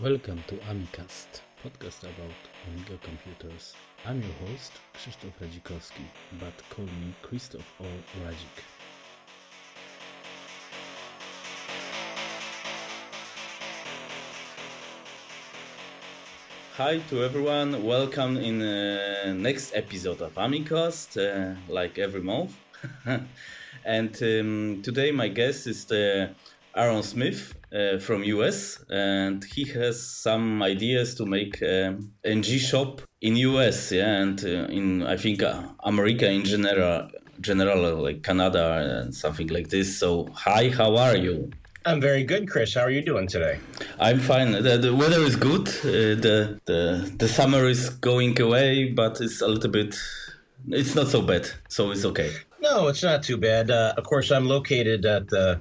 Welcome to AMIcast, podcast about Amiga computers. I'm your host, Krzysztof Radzikowski, but call me Krzysztof or Radzik. Hi to everyone, welcome in the next episode of AMIcast, like every month. And today my guest is Aaron Smith from US, and he has some ideas to make NG shop in US, and in I think America in general like Canada and something like this. So hi, how are you? I'm very good, Chris. How are you doing today? I'm fine. The weather is good. The summer is going away, but it's a little bit. It's not so bad, so it's okay. No, it's not too bad. Of course, I'm located at the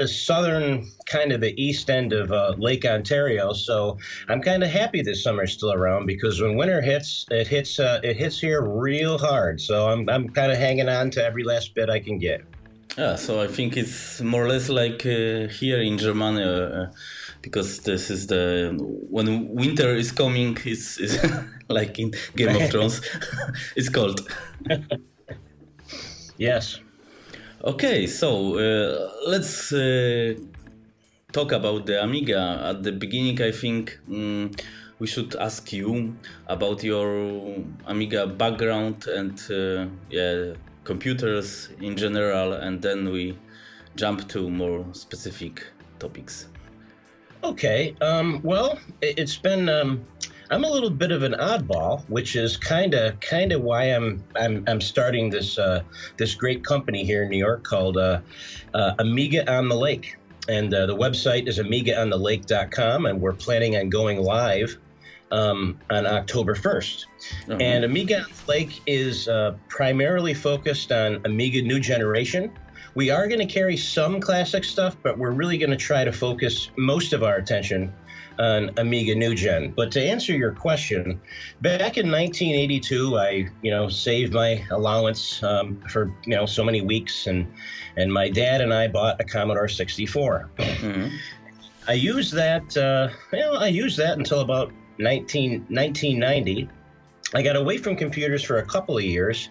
southern, kind of the east end of Lake Ontario. So I'm kind of happy this summer is still around because when winter hits, it hits here real hard. So I'm kind of hanging on to every last bit I can get. Yeah, so I think it's more or less like here in Germany, because this is when winter is coming, it's like in Game of Thrones, it's cold. Yes. Okay, so let's talk about the Amiga. At the beginning, I think we should ask you about your Amiga background and computers in general, and then we jump to more specific topics. Okay. Well, it's been. I'm a little bit of an oddball, which is kind of why I'm starting this great company here in New York called Amiga On The Lake, and the website is AmigaOnTheLake.com, and we're planning on going live on October 1st. Uh-huh. And Amiga On The Lake is primarily focused on Amiga new generation. We are going to carry some classic stuff, but we're really going to try to focus most of our attention on Amiga New Gen. But to answer your question, back in 1982, I saved my allowance for so many weeks, and my dad and I bought a Commodore 64. Mm-hmm. I used that until about 1990. I got away from computers for a couple of years,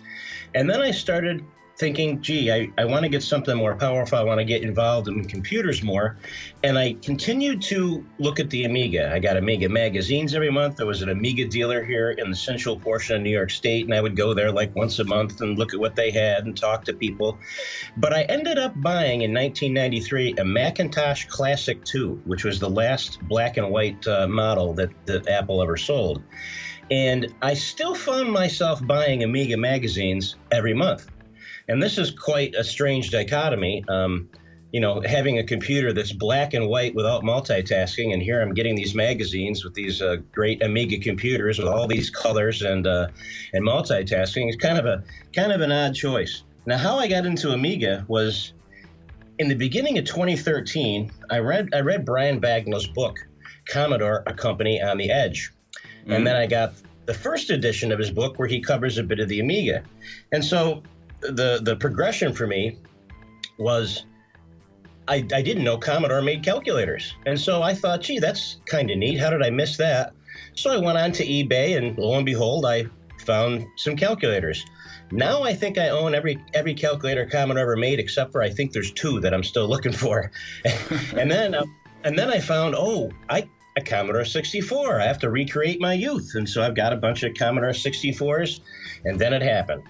and then I started thinking, gee, I want to get something more powerful. I want to get involved in computers more. And I continued to look at the Amiga. I got Amiga magazines every month. There was an Amiga dealer here in the central portion of New York State, and I would go there like once a month and look at what they had and talk to people. But I ended up buying in 1993 a Macintosh Classic 2, which was the last black and white model that Apple ever sold. And I still found myself buying Amiga magazines every month. And this is quite a strange dichotomy, having a computer that's black and white without multitasking, and here I'm getting these magazines with these great Amiga computers with all these colors and multitasking. It's kind of an odd choice. Now, how I got into Amiga was in the beginning of 2013. I read Brian Bagnall's book, Commodore: A Company on the Edge, and then I got the first edition of his book where he covers a bit of the Amiga, and so the progression for me was I didn't know Commodore made calculators. And so I thought, gee, that's kind of neat. How did I miss that? So I went on to eBay, and lo and behold, I found some calculators. Now I think I own every calculator Commodore ever made, except for I think there's two that I'm still looking for. and then I found, a Commodore 64. I have to recreate my youth. And so I've got a bunch of Commodore 64s, and then it happened.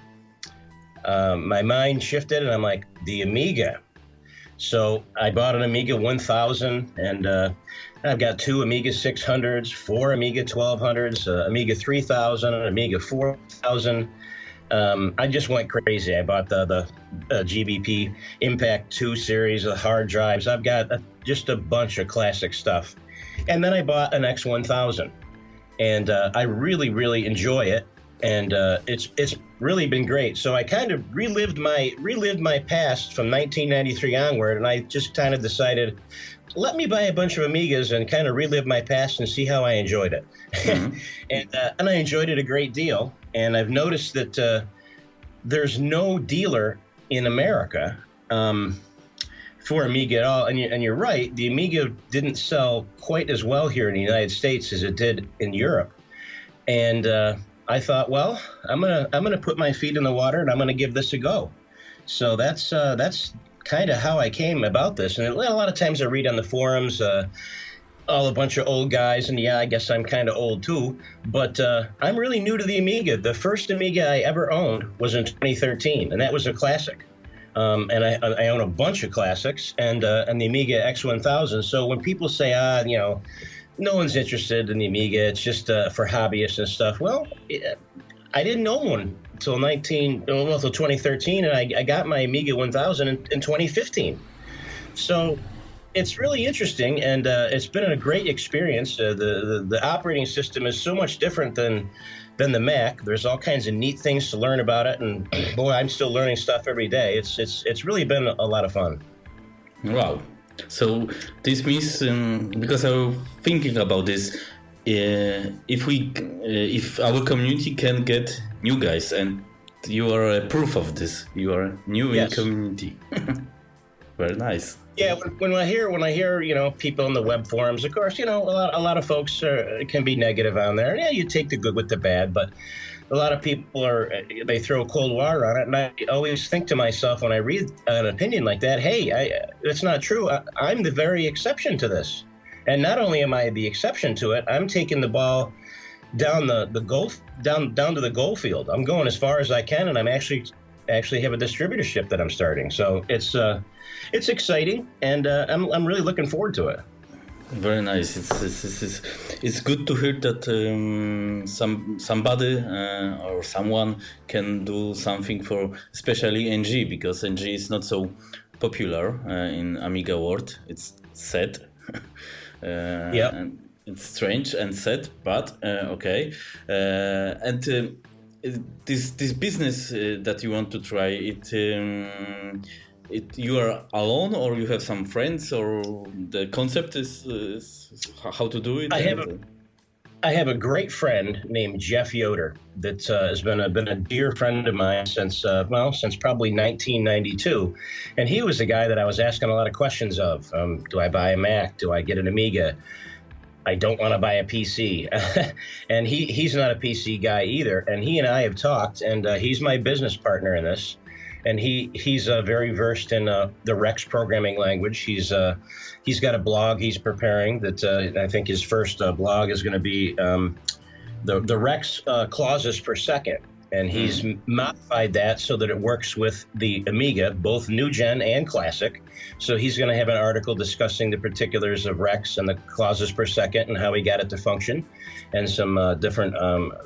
My mind shifted, and I'm like, the Amiga. So I bought an Amiga 1000, and I've got two Amiga 600s, four Amiga 1200s, Amiga 3000, and Amiga 4000. I just went crazy. I bought the GBP Impact 2 series of hard drives. I've got just a bunch of classic stuff. And then I bought an X1000, and I really, really enjoy it. And it's really been great. So I kind of relived my past from 1993 onward, and I just kind of decided, let me buy a bunch of Amigas and kind of relive my past and see how I enjoyed it. Mm-hmm. and I enjoyed it a great deal. And I've noticed that there's no dealer in America for Amiga at all. And you're right, the Amiga didn't sell quite as well here in the United States as it did in Europe. And I thought, well, I'm gonna put my feet in the water and I'm gonna give this a go. So that's kind of how I came about this. And a lot of times I read on the forums, all a bunch of old guys, and yeah, I guess I'm kind of old too. But I'm really new to the Amiga. The first Amiga I ever owned was in 2013, and that was a classic. And I own a bunch of classics and the Amiga X1000. So when people say, no one's interested in the Amiga, it's just for hobbyists and stuff. Well, I didn't own one until 2013, and I got my Amiga 1000 in 2015. So it's really interesting, and it's been a great experience. The operating system is so much different than the Mac. There's all kinds of neat things to learn about it, and boy, I'm still learning stuff every day. It's really been a lot of fun. Wow. So this means, because I was thinking about this, if our community can get new guys, and you are a proof of this. You are new in community. Very nice. Yeah, when I hear people in the web forums, of course, a lot of folks can be negative on there. Yeah, you take the good with the bad, but a lot of people they throw cold water on it, and I always think to myself when I read an opinion like that, hey, it's not true. I'm the very exception to this, and not only am I the exception to it, I'm taking the ball down down to the goal field. I'm going as far as I can, and I'm actually have a distributorship that I'm starting. So it's exciting, and I'm really looking forward to it. Very nice. It's good to hear that somebody or someone can do something for especially NG, because NG is not so popular in Amiga world. It's sad. Yeah. And it's strange and sad, but okay. And this business that you want to try, you are alone, or you have some friends, or the concept is how to do it? I have a great friend named Jeff Yoder that has been a dear friend of mine since probably 1992, and he was the guy that I was asking a lot of questions of. Do I buy a Mac? Do I get an Amiga? I don't want to buy a PC. And he's not a PC guy either. And he and I have talked, and he's my business partner in this. And he's very versed in the Rex programming language. He's got a blog he's preparing that I think his first blog is going to be the Rex clauses per second. And he's modified that so that it works with the Amiga, both new gen and classic. So he's going to have an article discussing the particulars of Rex and the clauses per second and how he got it to function, and some different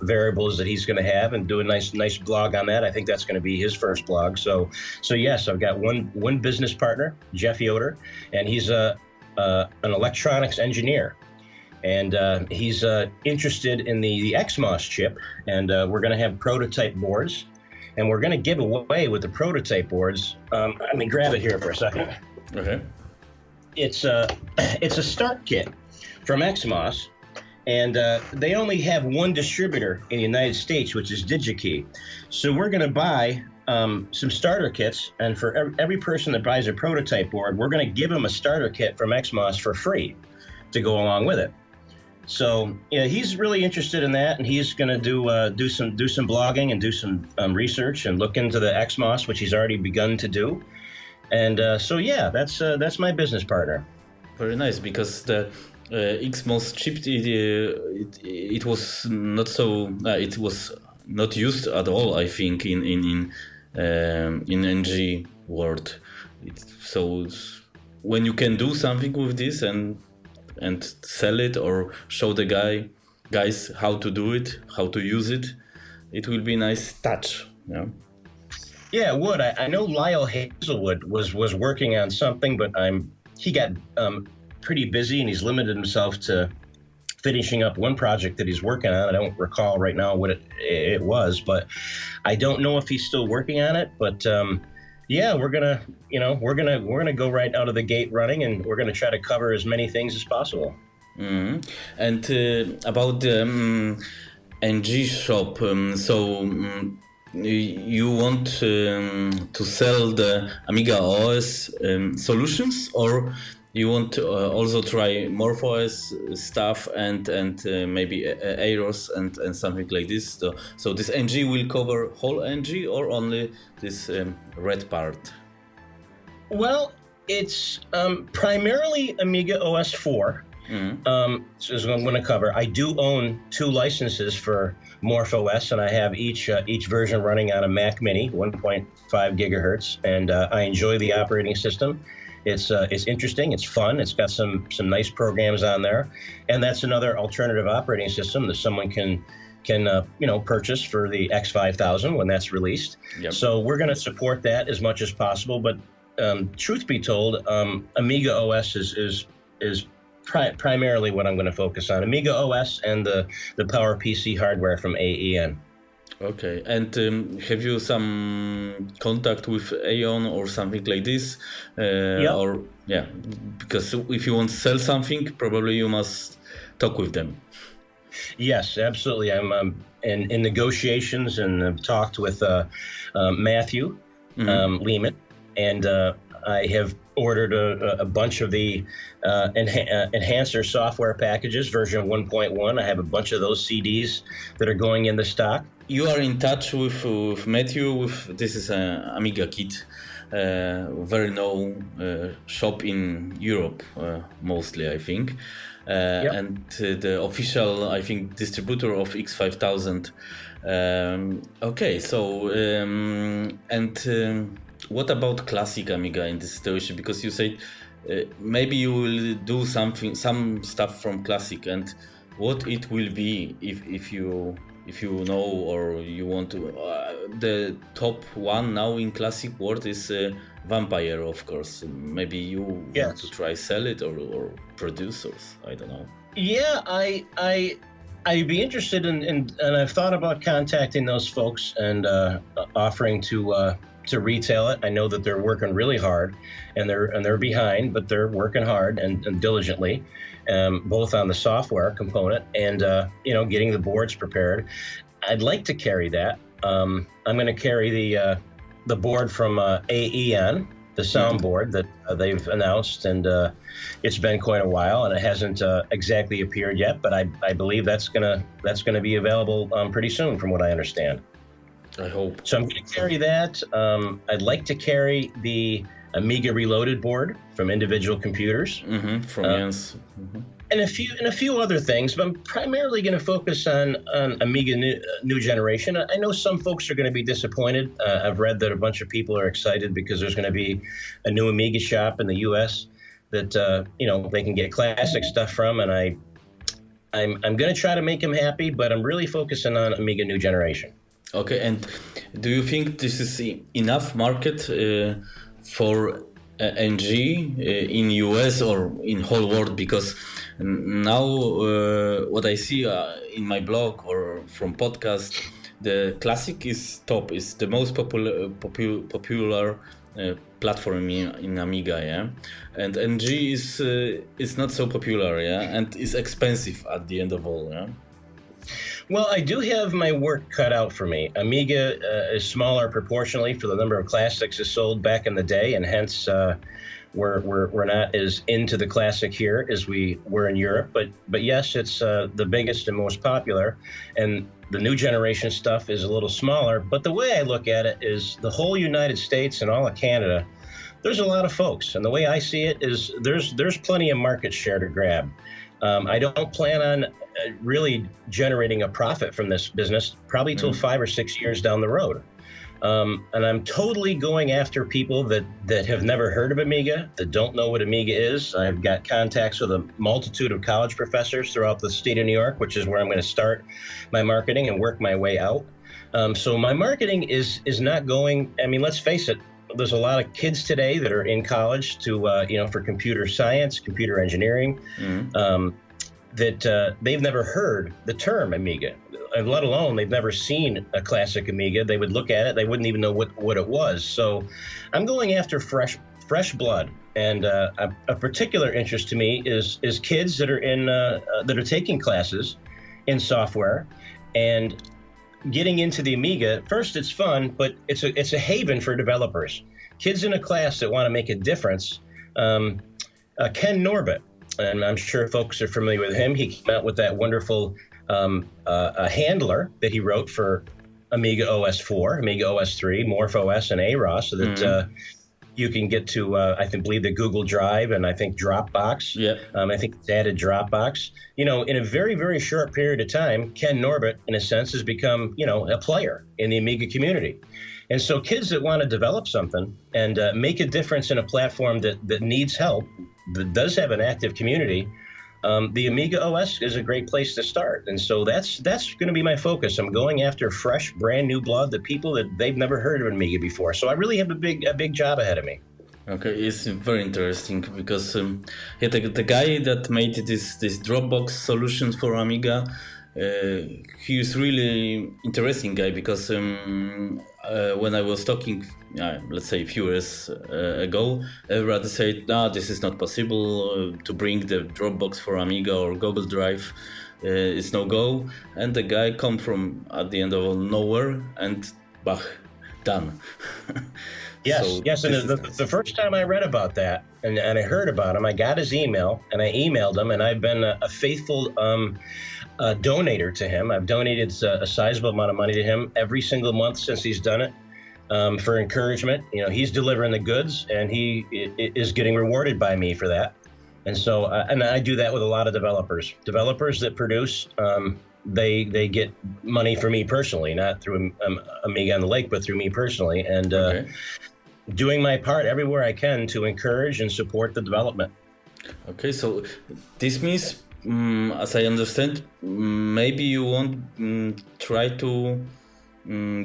variables that he's going to have, and do a nice blog on that. I think that's going to be his first blog. So yes, I've got one business partner, Jeff Yoder, and he's an electronics engineer. And he's interested in the XMOS chip, and we're going to have prototype boards, and we're going to give away with the prototype boards. Let me grab it here for a second. Okay. It's a start kit from XMOS, and they only have one distributor in the United States, which is DigiKey. So we're going to buy some starter kits, and for every person that buys a prototype board, we're going to give them a starter kit from XMOS for free to go along with it. So he's really interested in that, and he's going to do some blogging and do some research and look into the XMOS, which he's already begun to do. And that's my business partner. Very nice, because the XMOS chip it was not so it was not used at all, I think, in NG world. So when you can do something with this and sell it, or show the guys how to do it, how to use it, it will be a nice touch. Yeah, it would. I know Lyle Hazelwood was working on something, but he got pretty busy, and he's limited himself to finishing up one project that he's working on. I don't recall right now what it was, but I don't know if he's still working on it. But yeah, we're gonna go right out of the gate running, and we're gonna try to cover as many things as possible. Mm-hmm. And about the NG shop, you want to sell the Amiga OS solutions, or you want to also try MorphOS stuff and maybe Aeros and something like this. So this NG will cover whole NG or only this red part? Well, it's primarily Amiga OS 4. So is what I'm going to cover. I do own 2 licenses for MorphOS, and I have each version running on a Mac Mini, 1.5 gigahertz, and I enjoy the operating system. It's interesting, it's fun, it's got some nice programs on there, and that's another alternative operating system that someone can purchase for the X5000 when that's released. Yep. So we're going to support that as much as possible. But truth be told, Amiga OS is primarily what I'm going to focus on. Amiga OS and the PowerPC hardware from AEN. Okay, and have you some contact with Aeon or something like this? Yeah. Or because if you want to sell something, probably you must talk with them. Yes, absolutely. I'm in negotiations and have talked with Matthew Lehman, and I have ordered a bunch of the enhancer software packages, version 1.1. I have a bunch of those CDs that are going into stock. You are in touch with Matthew. This is an Amiga Kit, very known shop in Europe, mostly I think, yep. And the official, I think, distributor of X5000. Okay, so what about classic Amiga in this situation? Because you said maybe you will do some stuff from classic, and what it will be if you know or you want to. The top one now in classic world is Vampire, of course. Maybe you want to try sell it or produce, or I don't know. Yeah, I'd be interested in and I've thought about contacting those folks and offering to retail it. I know that they're working really hard, and they're behind, but they're working hard and diligently, both on the software component and getting the boards prepared. I'd like to carry that. I'm going to carry the board from AEN, the soundboard that they've announced, and it's been quite a while, and it hasn't exactly appeared yet. But I believe that's gonna be available pretty soon, from what I understand. I hope. So I'm going to carry that. I'd like to carry the Amiga Reloaded board from Individual Computers. From Jens. And a few other things, but I'm primarily going to focus on Amiga new generation. I know some folks are going to be disappointed. I've read that a bunch of people are excited because there's going to be a new Amiga shop in the U.S. that they can get classic stuff from, and I'm going to try to make them happy. But I'm really focusing on Amiga new generation. Okay, and do you think this is enough market for NG in US or in whole world? Because now what I see in my blog or from podcast, the classic is top, is the most popular platform in Amiga, yeah, and NG is not so popular, yeah, and is expensive at the end of all, yeah. Well, I do have my work cut out for me. Amiga is smaller proportionally for the number of classics is sold back in the day, and hence we're not as into the classic here as we were in Europe. But yes, it's the biggest and most popular, and the new generation stuff is a little smaller. But the way I look at it is the whole United States and all of Canada, there's a lot of folks, and the way I see it is there's plenty of market share to grab. I don't plan on really generating a profit from this business probably till 5 or 6 years down the road. And I'm totally going after people that have never heard of Amiga, that don't know what Amiga is. I've got contacts with a multitude of college professors throughout the state of New York, which is where I'm going to start my marketing and work my way out. So my marketing is not going, I mean, let's face it, there's a lot of kids today that are in college for computer science, computer engineering, that they've never heard the term Amiga, let alone they've never seen a classic Amiga. They would look at it, they wouldn't even know what it was. So I'm going after fresh blood, and a particular interest to me is kids that are taking classes in software, and getting into the Amiga, first it's fun, but it's a haven for developers. Kids in a class that want to make a difference. Ken Norbit, and I'm sure folks are familiar with him. He came out with that wonderful a handler that he wrote for Amiga OS 4, Amiga OS 3, Morph OS, and AROS, so that you can get to, I believe, the Google Drive and I think Dropbox. Yeah. I think it's added Dropbox. You know, in a very, very short period of time, Ken Norbit, in a sense, has become, you know, a player in the Amiga community. And so kids that want to develop something and make a difference in a platform that needs help, that does have an active community, the Amiga OS is a great place to start. And so that's going to be my focus. I'm going after fresh, brand new blood, the people that they've never heard of Amiga before. So I really have a big job ahead of me. Okay, it's very interesting because the guy that made this Dropbox solutions for Amiga, he is really interesting guy because when I was talking, let's say a few years ago, everybody said, "No, this is not possible to bring the Dropbox for Amiga or Google Drive. It's no go." And the guy come from at the end of nowhere and bach, done. Yes, yes. And the first time I read about that and I heard about him, I got his email and I emailed him, and I've been a faithful donator to him. I've donated a sizable amount of money to him every single month since he's done it for encouragement. You know, he's delivering the goods, and he is getting rewarded by me for that. And so, and I do that with a lot of developers that produce. They get money from me personally, not through Amiga On The Lake, but through me personally, and doing my part everywhere I can to encourage and support the development. Okay, so this means, as I understand, maybe you won't try to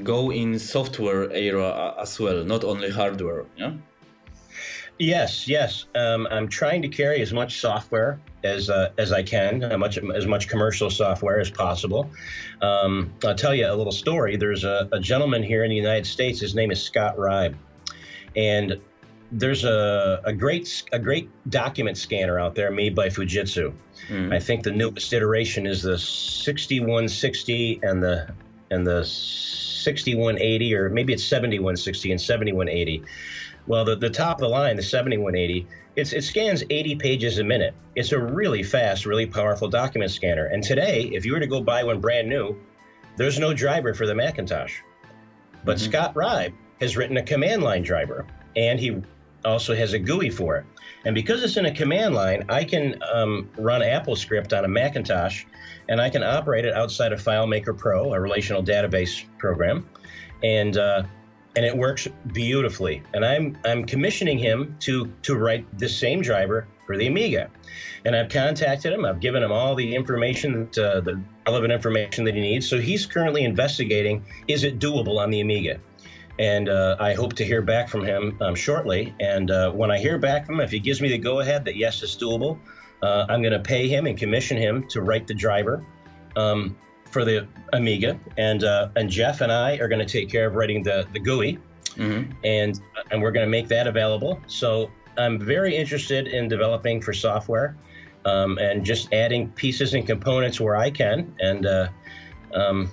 go in software era as well, not only hardware, yeah? Yes. I'm trying to carry as much software as I can, as much commercial software as possible. I'll tell you a little story. There's a gentleman here in the United States. His name is Scott Ribe, and there's a great document scanner out there made by Fujitsu. I think the newest iteration is the 6160 and the 6180, or maybe it's 7160 and 7180. Well, the top of the line, the 7180, it scans 80 pages a minute. It's a really fast, really powerful document scanner. And today, if you were to go buy one brand new, there's no driver for the Macintosh. But Scott Ribe has written a command line driver, and he also has a GUI for it. And because it's in a command line, I can run AppleScript on a Macintosh, and I can operate it outside of FileMaker Pro, a relational database program. And it works beautifully. And I'm commissioning him to write the same driver for the Amiga. And I've contacted him. I've given him all the information, the relevant information that he needs. So he's currently investigating, is it doable on the Amiga? And I hope to hear back from him shortly. And when I hear back from him, if he gives me the go-ahead that yes, it's doable, I'm going to pay him and commission him to write the driver for the Amiga, and Jeff and I are going to take care of writing the GUI, and we're going to make that available. So I'm very interested in developing for software, and just adding pieces and components where I can. And I'm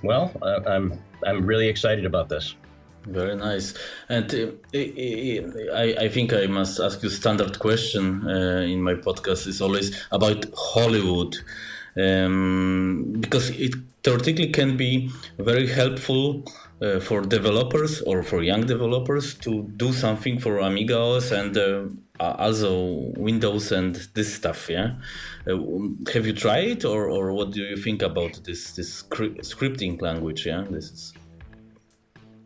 really excited about this. Very nice. And I think I must ask you standard question in my podcast is always about Hollywood. Because it theoretically can be very helpful for developers or for young developers to do something for AmigaOS and also Windows and this stuff, yeah? Have you tried it, or what do you think about this scripting language, yeah?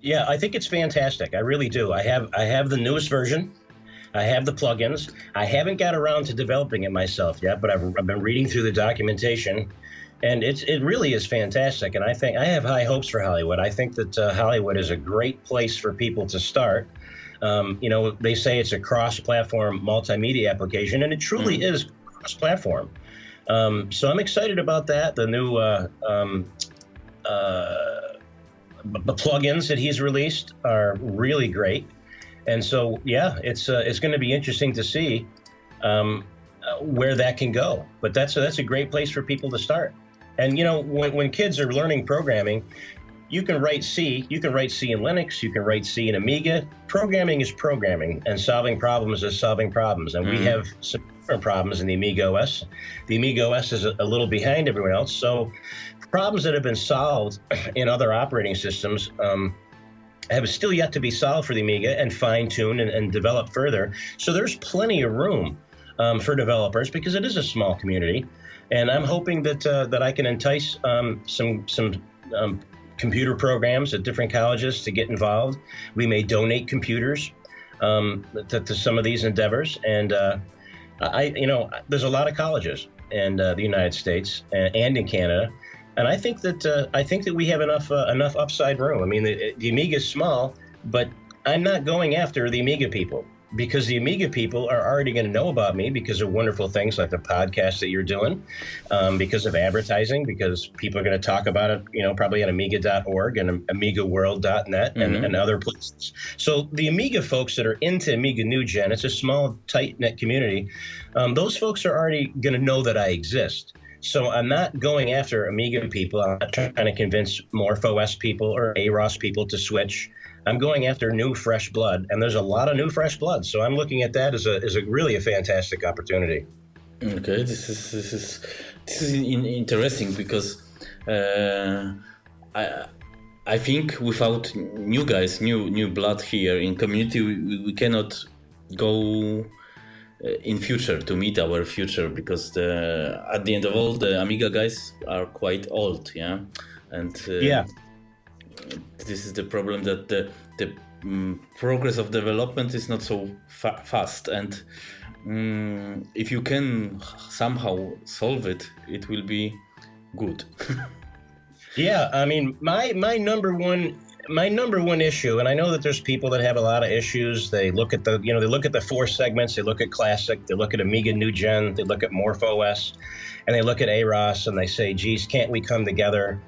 Yeah, I think it's fantastic. I really do. I have the newest version. I have the plugins. I haven't got around to developing it myself yet, but I've been reading through the documentation, and it really is fantastic. And I think I have high hopes for Hollywood. I think that Hollywood is a great place for people to start. You know, they say it's a cross-platform multimedia application, and it truly is cross-platform. So I'm excited about that. The new the plugins that he's released are really great. And so, yeah, it's going to be interesting to see where that can go. But that's a great place for people to start. And, you know, when kids are learning programming, you can write C. You can write C in Linux. You can write C in Amiga. Programming is programming, and solving problems is solving problems. And we have some different problems in the AmigaOS. The AmigaOS is a little behind everyone else. So problems that have been solved in other operating systems have still yet to be solved for the Amiga and fine-tuned and developed further. So there's plenty of room for developers because it is a small community. And I'm hoping that I can entice some computer programs at different colleges to get involved. We may donate computers to some of these endeavors, and there's a lot of colleges in the United States and in Canada, and I think that we have enough upside room. I mean, the Amiga is small, but I'm not going after the Amiga people, because the Amiga people are already going to know about me because of wonderful things like the podcast that you're doing, because of advertising, because people are going to talk about it, probably at amiga.org and amigaworld.net and other places. So the Amiga folks that are into Amiga New Gen, it's a small, tight-knit community. Those folks are already going to know that I exist. So I'm not going after Amiga people. I'm not trying to convince MorphOS people or AROS people to switch. I'm going after new, fresh blood, and there's a lot of new, fresh blood. So I'm looking at that as a really a fantastic opportunity. Okay, this is interesting because I think without new guys, new blood here in community, we cannot go in future to meet our future, because at the end of all, the Amiga guys are quite old, yeah, and this is the problem, that the progress of development is not so fast, and if you can somehow solve it, it will be good. Yeah, I mean, my number one issue, and I know that there's people that have a lot of issues. They look at the four segments. They look at Classic. They look at Amiga New Gen. They look at MorphOS, and they look at AROS, and they say, "Geez, can't we come together?"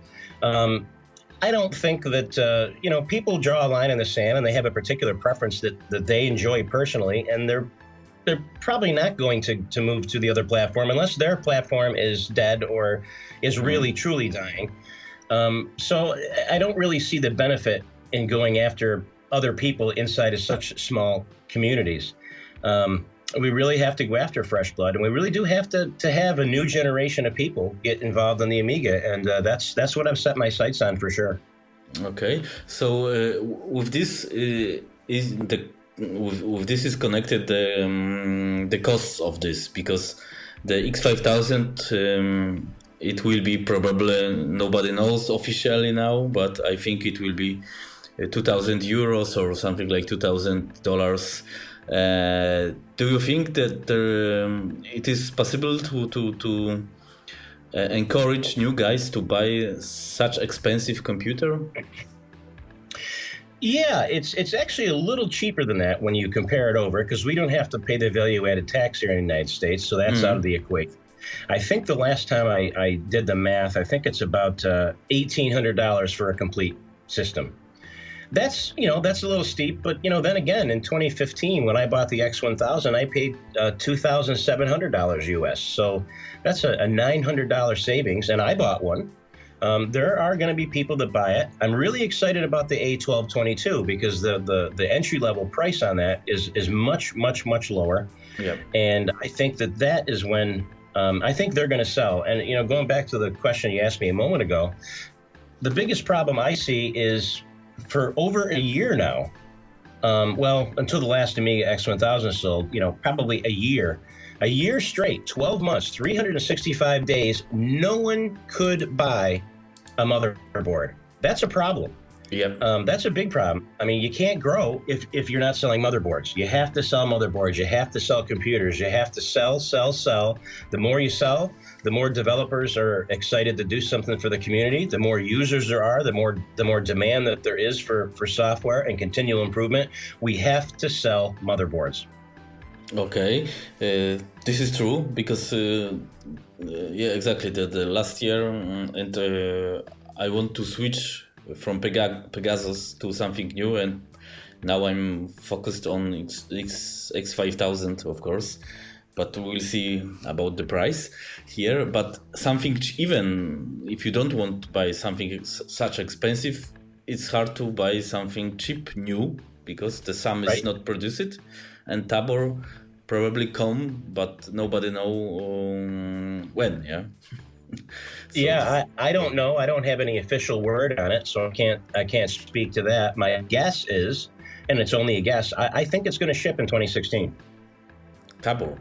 I don't think that people draw a line in the sand, and they have a particular preference that they enjoy personally, and they're probably not going to move to the other platform unless their platform is dead or is really truly dying. So I don't really see the benefit in going after other people inside of such small communities. We really have to go after fresh blood, and we really do have to have a new generation of people get involved in the Amiga, and that's what I've set my sights on for sure. Okay, so with this is connected the costs of this, because the X5000 it will be probably, nobody knows officially now, but I think it will be 2,000 euros or something like $2,000. Do you think that it is possible to encourage new guys to buy such expensive computer? Yeah, it's actually a little cheaper than that when you compare it over, because we don't have to pay the value-added tax here in the United States, so that's out of the equation. I think the last time I did the math, I think it's about $1,800 for a complete system. That's a little steep, but then again, in 2015, when I bought the X1000, I paid $2,700 US. So that's a $900 savings, and I bought one. There are going to be people that buy it. I'm really excited about the A1222 because the entry level price on that is much lower. Yep. And I think that is when I think they're going to sell. And going back to the question you asked me a moment ago, the biggest problem I see is, for over a year now, until the last Amiga X1000 sold, probably a year straight, 12 months, 365 days, no one could buy a motherboard. That's a problem. Yep. That's a big problem. I mean, you can't grow if you're not selling motherboards. You have to sell motherboards. You have to sell computers. You have to sell. The more you sell, the more developers are excited to do something for the community. The more users there are, the more demand that there is for software and continual improvement. We have to sell motherboards. Okay, this is true because yeah, exactly. The last year, and I want to switch from Pegasus to something new, and now I'm focused on X5000, of course. but we'll see about the price here. But something, even if you don't want to buy something such expensive, it's hard to buy something cheap new because the SAM is not produced, and Tabor probably come, but nobody know when. Yeah. So I don't know. I don't have any official word on it, so I can't speak to that. My guess is, and it's only a guess, I think it's going to ship in 2016. Tabor,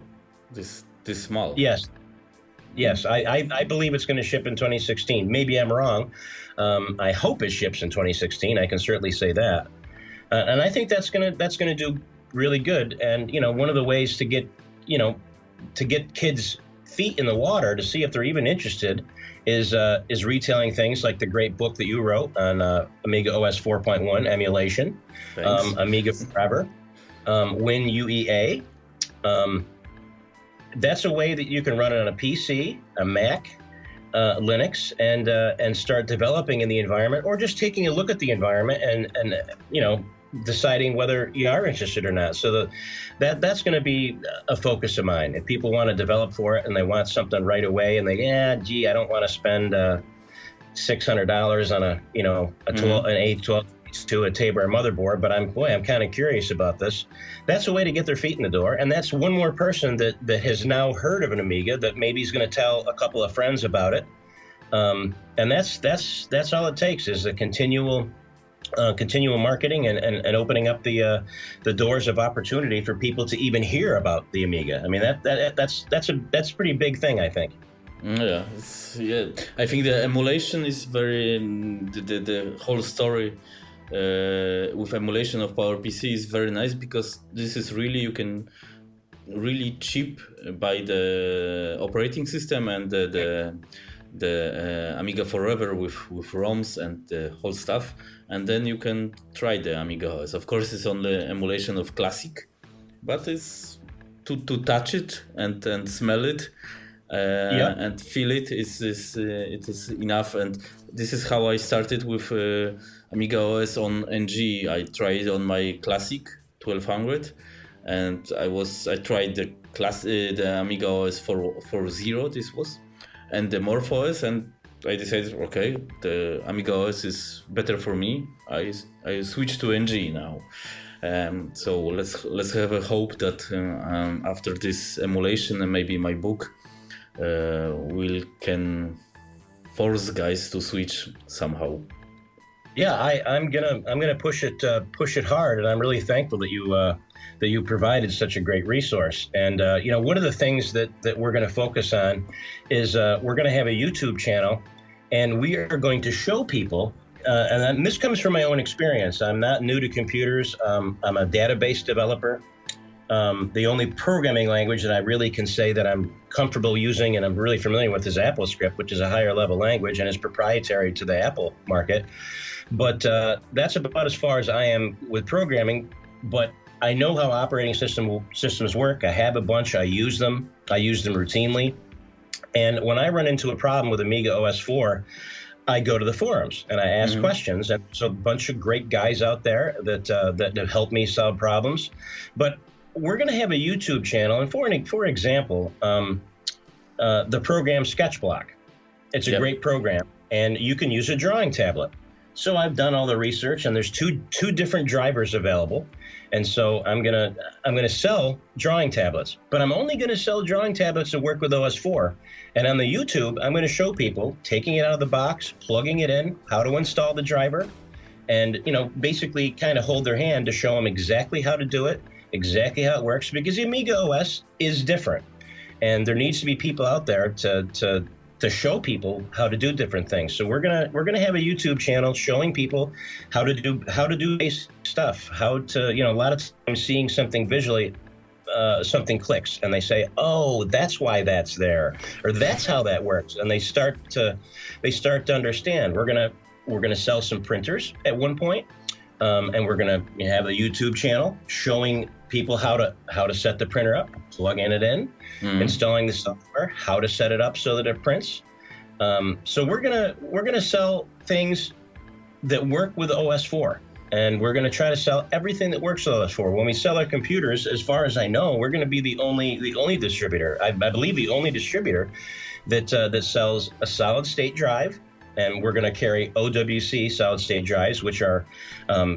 this small. Yes, I believe it's going to ship in 2016. Maybe I'm wrong. I hope it ships in 2016. I can certainly say that, and I think that's gonna do really good. And one of the ways to get kids' feet in the water to see if they're even interested is retailing things like the great book that you wrote on AmigaOS 4.1 emulation, Amiga Forever, WinUEA. That's a way that you can run it on a PC, a Mac, Linux, and start developing in the environment, or just taking a look at the environment and deciding whether you are interested or not. So that's going to be a focus of mine. If people want to develop for it and they want something right away, and I don't want to spend $600 on a 12, an A12 to a Tabor motherboard, but I'm kind of curious about this. That's a way to get their feet in the door, and that's one more person that has now heard of an Amiga that maybe is going to tell a couple of friends about it. And that's all it takes, is a continual marketing and opening up the doors of opportunity for people to even hear about the Amiga. I mean, that's a pretty big thing, I think. Yeah, I think the emulation is very the whole story with emulation of PowerPC is very nice, because this is really, you can really cheap buy the operating system and the Amiga Forever with ROMs and the whole stuff, and then you can try the AmigaOS. Of course, it's only emulation of Classic, but it's to touch it and smell it and feel it is enough. And this is how I started with AmigaOS on NG. I tried on my Classic 1200, and I tried the AmigaOS for 0. This was. And the MorphOS, and I decided, okay, the AmigaOS is better for me. I switched to NG now. So let's have a hope that after this emulation and maybe my book, can force guys to switch somehow. Yeah, I'm gonna push it hard, and I'm really thankful that you provided such a great resource. And one of the things that we're going to focus on is we're going to have a YouTube channel, and we are going to show people. And this comes from my own experience. I'm not new to computers. I'm a database developer. The only programming language that I really can say that I'm comfortable using and I'm really familiar with is AppleScript, which is a higher level language and is proprietary to the Apple market. But that's about as far as I am with programming. But I know how operating systems work. I have a bunch. I use them routinely. And when I run into a problem with Amiga OS 4, I go to the forums and I ask questions. And so a bunch of great guys out there that have helped me solve problems. But we're going to have a YouTube channel. And for example, the program Sketchblock. It's a great program, and you can use a drawing tablet. So I've done all the research, and there's two different drivers available. And so I'm gonna sell drawing tablets, but I'm only gonna sell drawing tablets that work with OS 4. And on the YouTube, I'm gonna show people taking it out of the box, plugging it in, how to install the driver, and basically kind of hold their hand to show them exactly how to do it, exactly how it works, because the Amiga OS is different, and there needs to be people out there to show people how to do different things. So we're gonna have a YouTube channel showing people how to do basic stuff, how to a lot of times seeing something visually, something clicks and they say, oh, that's why that's there, or that's how that works, and they start to understand. We're gonna sell some printers at one point, and we're gonna have a YouTube channel showing people how to set the printer up, plugging it in, installing the software, how to set it up so that it prints. So we're gonna sell things that work with OS 4. and we're going to try to sell everything that works with OS4. When we sell our computers, as far as I know, we're going to be the only distributor. I believe the only distributor that sells a solid state drive, and we're going to carry OWC solid state drives, which are,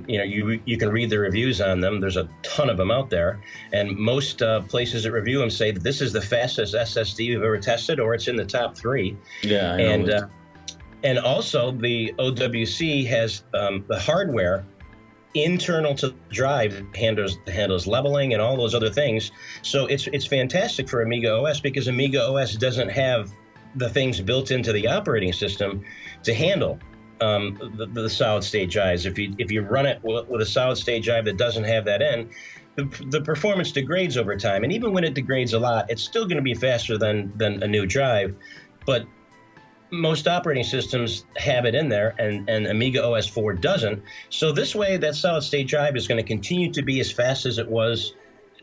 you can read the reviews on them. There's a ton of them out there, and most places that review them say that this is the fastest SSD we've ever tested, or it's in the top 3. Yeah, I know. And also the OWC has the hardware internal to the drive handles leveling and all those other things. So it's fantastic for AmigaOS, because AmigaOS doesn't have the things built into the operating system to handle the solid state drives. If you run it with a solid state drive that doesn't have that in, the performance degrades over time. And even when it degrades a lot, it's still going to be faster than a new drive. But most operating systems have it in there, and AmigaOS 4 doesn't. So this way, that solid state drive is going to continue to be as fast as it was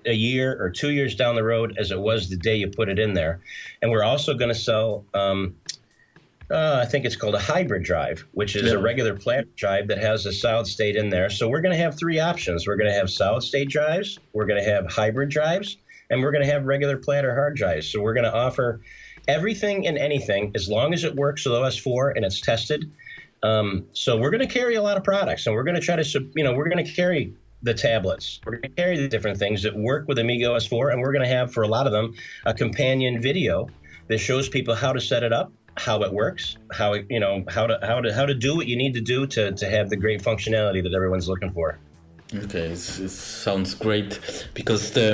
a year or 2 years down the road as it was the day you put it in there. And we're also going to sell, I think it's called a hybrid drive, which is a regular platter drive that has a solid state in there. So we're going to have 3 options. We're going to have solid state drives, we're going to have hybrid drives, and we're going to have regular platter hard drives. So we're going to offer everything and anything as long as it works with OS4 and it's tested. So we're going to carry a lot of products, and we're going to try to, we're going to carry the tablets. We're going to carry the different things that work with AmigaOS 4, and we're going to have, for a lot of them, a companion video that shows people how to set it up, how it works, how to do what you need to do to have the great functionality that everyone's looking for. Okay, it sounds great, because the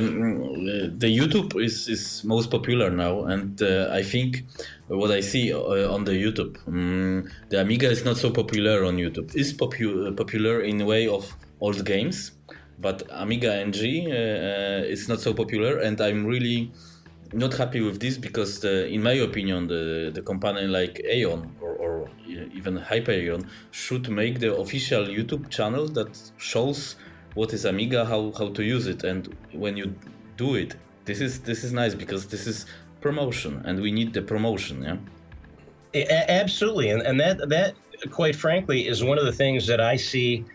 YouTube is most popular now, and I think what I see on the YouTube, the Amiga is not so popular on YouTube. It's popular in the way of old games, but Amiga NG is not so popular, and I'm really not happy with this, because in my opinion, the company like Aeon or even Hyperion should make the official YouTube channel that shows what is Amiga, how to use it, and when you do it, this is nice, because this is promotion, and we need the promotion. Absolutely, and that quite frankly is one of the things that I see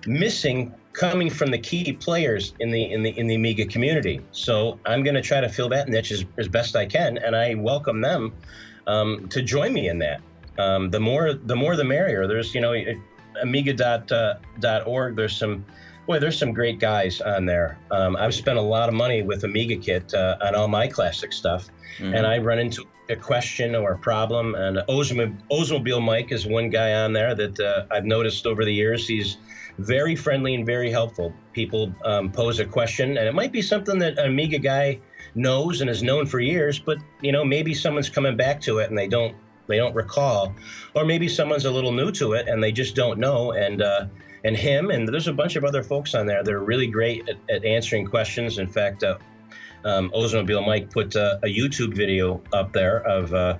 missing coming from the key players in the Amiga community. So I'm going to try to fill that niche as best I can, and I welcome them to join me in that. The more the merrier. There's Amiga.org. There's some great guys on there. I've spent a lot of money with Amiga Kit on all my classic stuff, and I run into a question or a problem. And Oldsmobile Mike is one guy on there that I've noticed over the years. He's very friendly and very helpful. People pose a question, and it might be something that an Amiga guy knows and has known for years, but maybe someone's coming back to it and they don't recall, or maybe someone's a little new to it and they just don't know. And him, and there's a bunch of other folks on there that are really great at answering questions. In fact, Oldsmobile Mike put a YouTube video up there of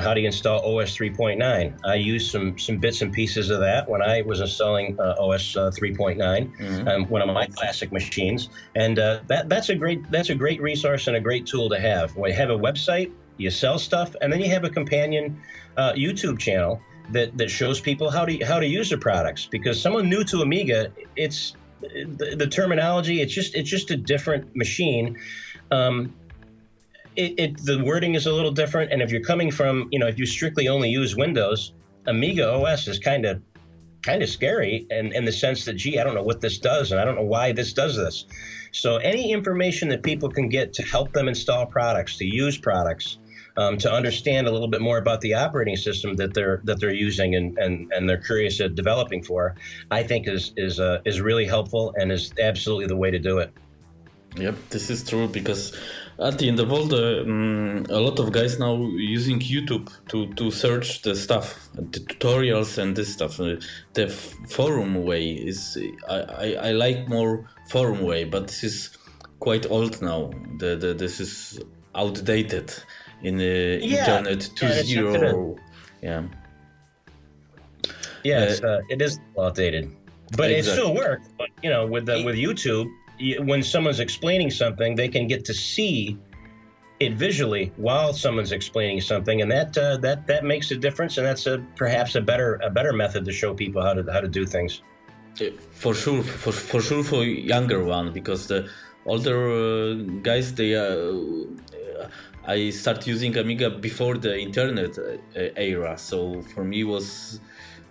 how to install OS 3.9. I used some bits and pieces of that when I was installing OS 3.9, one of my classic machines, and that's a great resource and a great tool to have. When you have a website, you sell stuff, and then you have a companion YouTube channel that shows people how to use the products. Because someone new to Amiga, it's the terminology. It's just a different machine. The wording is a little different, and if you're coming from, if you strictly only use Windows, AmigaOS is kind of scary, in the sense that, gee, I don't know what this does, and I don't know why this does this. So any information that people can get to help them install products, to use products, to understand a little bit more about the operating system that they're using and they're curious at developing for, I think is really helpful and is absolutely the way to do it. Yep, this is true, because at the end of all, a lot of guys now using YouTube to search the stuff, the tutorials and this stuff. The forum way is, I like more forum way, but this is quite old now. This is outdated in the Internet 2.0. It is outdated, but it still works. But with YouTube, when someone's explaining something, they can get to see it visually while someone's explaining something, and that makes a difference. And that's perhaps a better method to show people how to do things. For sure for younger one, because the older guys, they I start using Amiga before the internet era, so for me was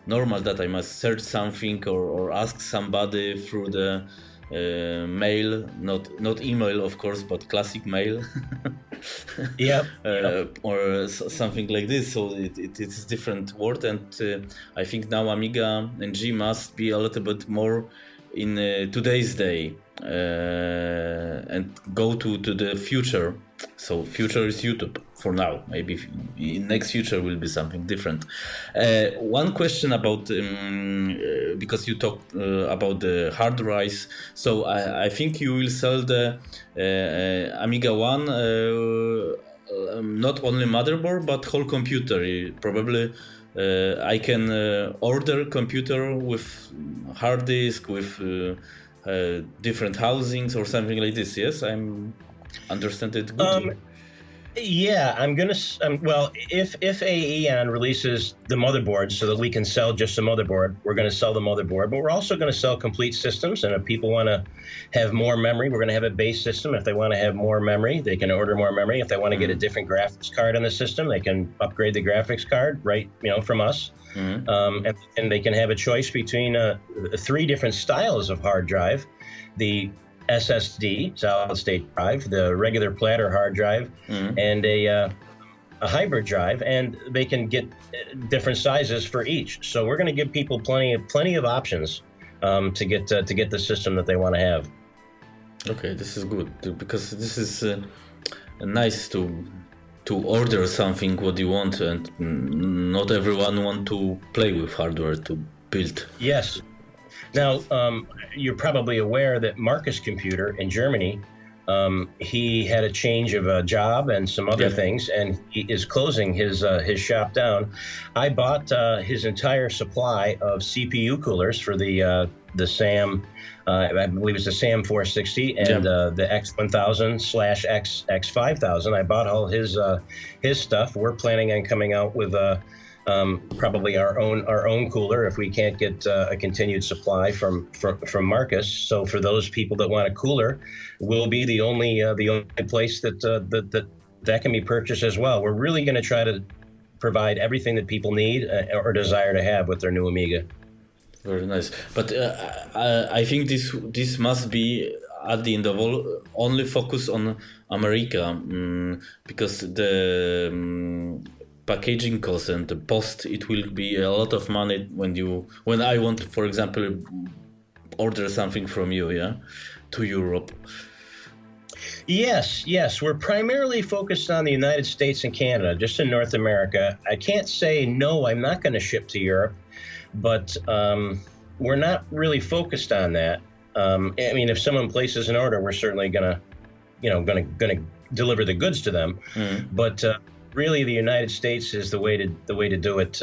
normal that I must search something or ask somebody through the mail, not email of course, but classic mail. Yep. Or something like this. So it's different word, and I think now Amiga NG must be a little bit more in today's day and go to the future. So future is YouTube for now. Maybe in next future will be something different. One question about because you talked about the hard drives. So I think you will sell the AmigaOne, not only motherboard but whole computer. Probably I can order computer with hard disk with different housings or something like this. Yes, I'm understand it good. Yeah, I'm gonna. Well, if AEON releases the motherboard so that we can sell just the motherboard, we're gonna sell the motherboard. But we're also gonna sell complete systems. And if people want to have more memory, we're gonna have a base system. If they want to have more memory, they can order more memory. If they want to get a different graphics card on the system, they can upgrade the graphics card right, from us. And they can have a choice between 3 different styles of hard drive: the SSD, solid state drive, the regular platter hard drive, and a hybrid drive, and they can get different sizes for each. So we're going to give people plenty of options to get the system that they want to have. Okay, this is good, because this is nice to order something what you want, and not everyone want to play with hardware to build. Yes. Now, you're probably aware that Marcus Computer in Germany, he had a change of a job and some other things, and he is closing his shop down. I bought his entire supply of CPU coolers for the SAM, I believe it's the SAM 460 and the X1000/X5000. I bought all his stuff. We're planning on coming out with probably our own cooler if we can't get a continued supply from Marcus. So for those people that want a cooler, we'll be the only place that can be purchased as well. We're really going to try to provide everything that people need or desire to have with their new Amiga. Very nice, but I think this must be at the end of all only focus on America, because the packaging cost and the post, it will be a lot of money when I want to, for example, order something from you, to Europe. Yes, we're primarily focused on the United States and Canada, just in North America. I can't say no, I'm not going to ship to Europe, but we're not really focused on that. I mean, if someone places an order, we're certainly gonna deliver the goods to them. But really, the United States is the way to do it.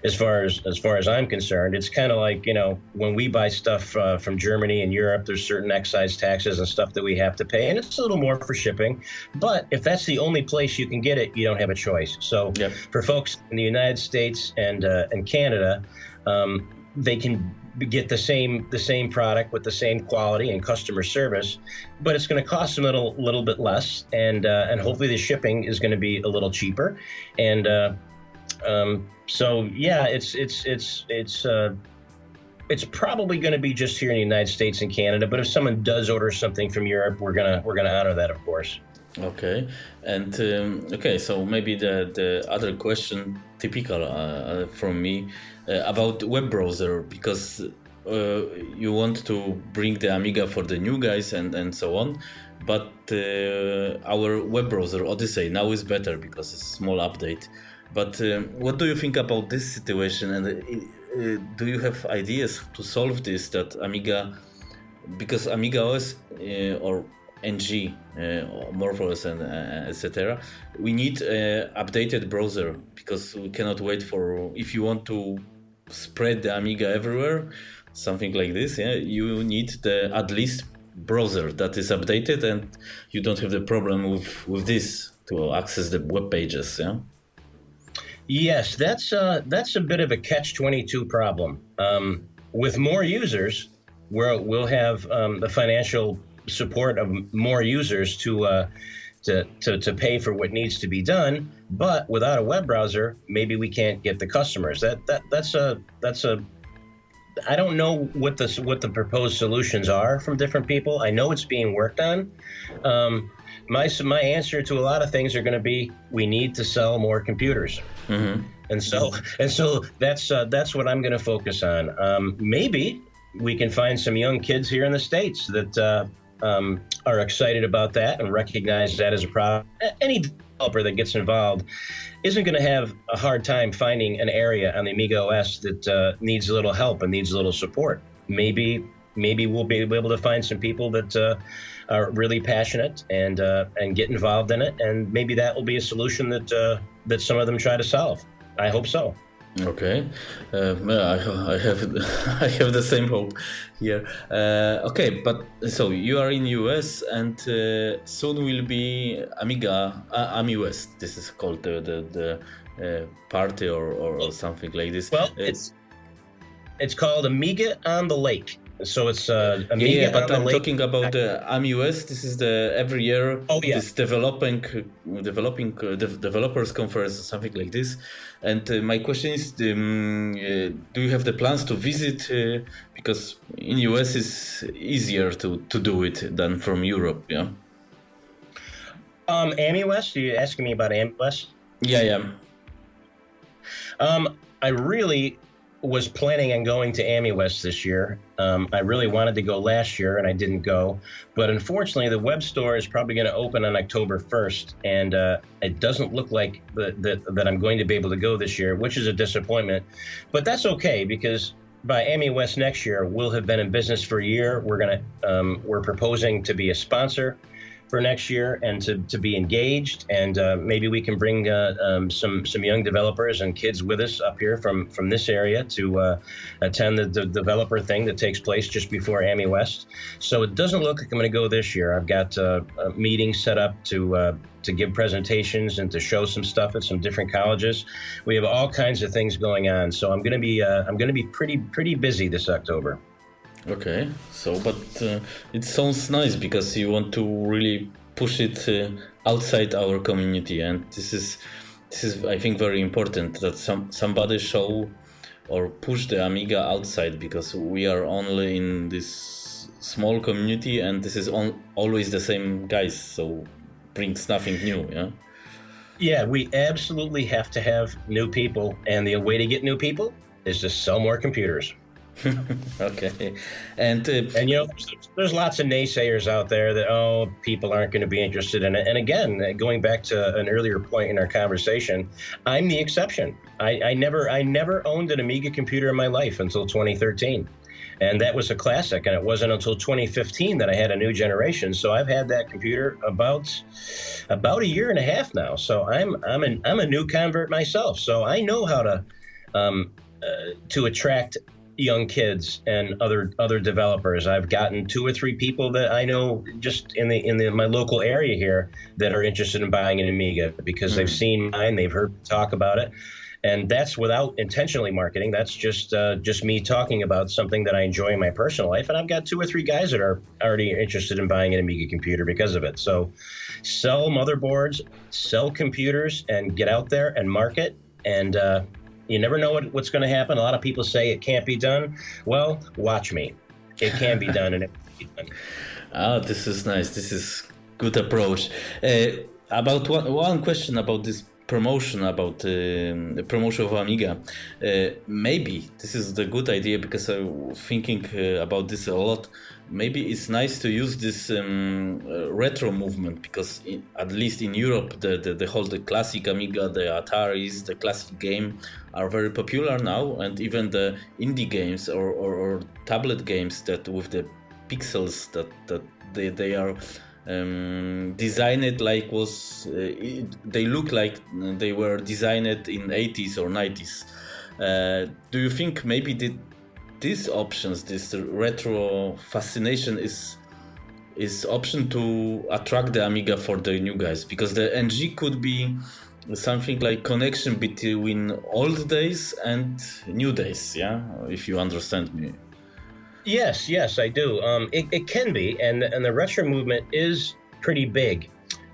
As far as I'm concerned, it's kind of like when we buy stuff from Germany and Europe, there's certain excise taxes and stuff that we have to pay, and it's a little more for shipping. But if that's the only place you can get it, you don't have a choice. So for folks in the United States and Canada, they can get the same product with the same quality and customer service, but it's going to cost them a little bit less, and hopefully the shipping is going to be a little cheaper. And so yeah, it's probably going to be just here in the United States and Canada. But if someone does order something from Europe, we're gonna honor that, of course. Okay, and so maybe the other question, typical from me, about web browser, because you want to bring the Amiga for the new guys and so on, but our web browser Odyssey now is better because it's a small update. But what do you think about this situation, and do you have ideas to solve this, that Amiga, because AmigaOS or NG, Morphos and etc. We need updated browser, because we cannot wait for, if you want to spread the Amiga everywhere, something like this, you need the at least browser that is updated, and you don't have the problem with this to access the web pages. Yes, that's a bit of a catch-22 problem. with more users, we'll have the financial support of more users to pay for what needs to be done. But without a web browser, maybe we can't get the customers. That's a I don't know what the proposed solutions are from different people. I know it's being worked on. My answer to a lot of things are going to be we need to sell more computers, and so that's what I'm going to focus on. Maybe we can find some young kids here in the States that are excited about that and recognize that as a problem. Any developer that gets involved isn't going to have a hard time finding an area on the AmigaOS that needs a little help and needs a little support. Maybe we'll be able to find some people that are really passionate and get involved in it, and maybe that will be a solution that some of them try to solve. I hope so. Okay, I have I have the same hope here. Okay, but so you are in US, and soon will be AmigaOS. This is called the party or something like this. Well, it's called Amiga on the Lake. So it's Amiga yeah, but on the I'm Lake. talking about the AmiOS. This is the every year this developers conference or something like this. And my question is, do you have the plans to visit? Because in US is easier to do it than from Europe. Yeah. AmiOS? Are you asking me about AmiOS? Yeah. I really was planning on going to AmiOS this year. I really wanted to go last year, and I didn't go. But unfortunately, the web store is probably going to open on October 1st, and it doesn't look like that I'm going to be able to go this year, which is a disappointment. But that's okay, because by AmiOS next year, we'll have been in business for a year. We're proposing to be a sponsor for next year and to be engaged, and maybe we can bring some young developers and kids with us up here from this area to attend the developer thing that takes place just before AmiWest. So it doesn't look like I'm going to go this year. I've got meetings set up to give presentations and to show some stuff at some different colleges. We have all kinds of things going on, so I'm going to be pretty busy this October. Okay, so but it sounds nice because you want to really push it outside our community, and this is I think very important that somebody show or push the Amiga outside, because we are only in this small community and this is always the same guys, so brings nothing new. Yeah, we absolutely have to have new people, and the way to get new people is to sell more computers. Okay, and there's lots of naysayers out there that people aren't going to be interested in it. And again, going back to an earlier point in our conversation, I'm the exception. I never owned an Amiga computer in my life until 2013, and that was a classic. And it wasn't until 2015 that I had a new generation. So I've had that computer about a year and a half now. So I'm a new convert myself. So I know how to attract young kids and other developers. I've gotten 2 or 3 people that I know just in my local area here that are interested in buying an Amiga because they've seen mine, they've heard me talk about it, and that's without intentionally marketing. That's just me talking about something that I enjoy in my personal life, and I've got 2 or 3 guys that are already interested in buying an Amiga computer because of it. So sell motherboards, sell computers, and get out there and market, and you never know what's going to happen. A lot of people say it can't be done. Well, watch me. It can be done, and it can be done. This is nice. This is good approach. About one question about this promotion, about the promotion of Amiga. Maybe this is the good idea, because I'm thinking about this a lot. Maybe it's nice to use this retro movement, because at least in Europe, the classic Amiga, the Ataris, the classic game are very popular now, and even the indie games or tablet games that with the pixels that they are designed like they look like they were designed in 80s or 90s. Do you think maybe these options, this retro fascination is option to attract the Amiga for the new guys? Because the NG could be something like connection between old days and new days, if you understand me. Yes, I do. It can be, and the retro movement is pretty big.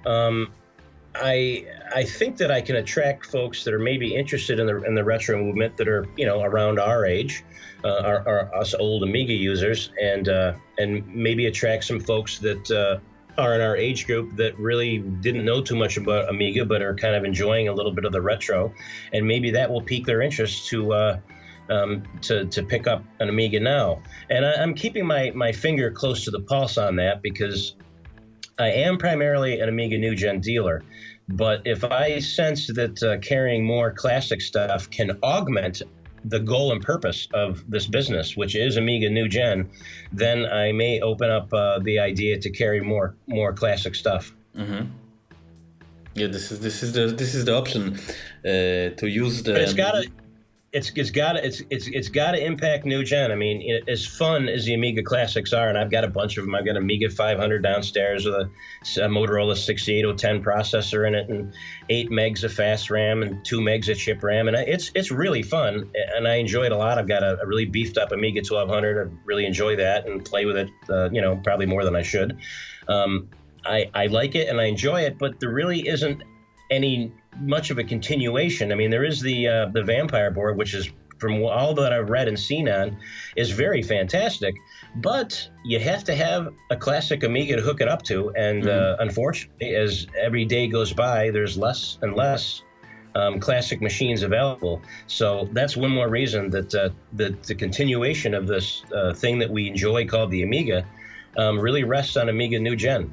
Um, I think that I can attract folks that are maybe interested in the retro movement that are around our age, our us old Amiga users, and maybe attract some folks that are in our age group that really didn't know too much about Amiga but are kind of enjoying a little bit of the retro, and maybe that will pique their interest to pick up an Amiga now. And I'm keeping my finger close to the pulse on that because I am primarily an Amiga New Gen dealer. But if I sense that carrying more classic stuff can augment the goal and purpose of this business, which is Amiga New Gen, then I may open up the idea to carry more classic stuff. Mm-hmm. Yeah, this is the option to use the. But it's got to impact new gen. I mean, as fun as the Amiga classics are, and I've got a bunch of them. I've got Amiga 500 downstairs with a Motorola 68010 processor in it, and 8 megs of fast RAM and 2 megs of chip RAM, and it's really fun, and I enjoy it a lot. I've got a really beefed up Amiga 1200. I really enjoy that and play with it, probably more than I should. I like it and I enjoy it, but there really isn't any much of a continuation. I mean, there is the Vampire board, which is, from all that I've read and seen on, is very fantastic. But you have to have a classic Amiga to hook it up to, and unfortunately, as every day goes by, there's less and less classic machines available. So that's one more reason that the continuation of this thing that we enjoy called the Amiga really rests on Amiga New Gen.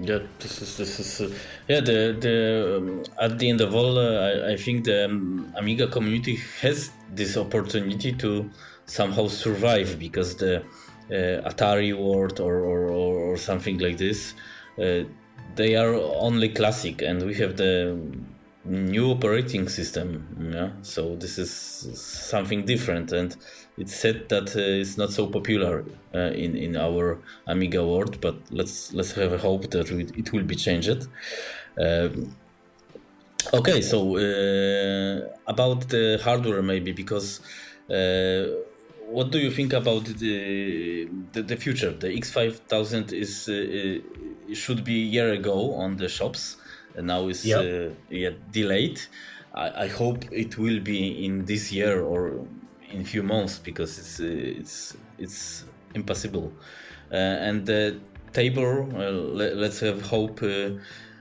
Yeah, this is the at the end of all, I think the Amiga community has this opportunity to somehow survive because the Atari world or something like this, they are only classic, and we have the new operating system. Yeah, so this is something different, and it's said that it's not so popular in our Amiga world, but let's have a hope that it will be changed. Okay, so about the hardware maybe, because what do you think about the future? The X5000 is should be a year ago on the shops, and now is delayed. I hope it will be in this year or in a few months, because it's impossible. And the Tabor, let's have hope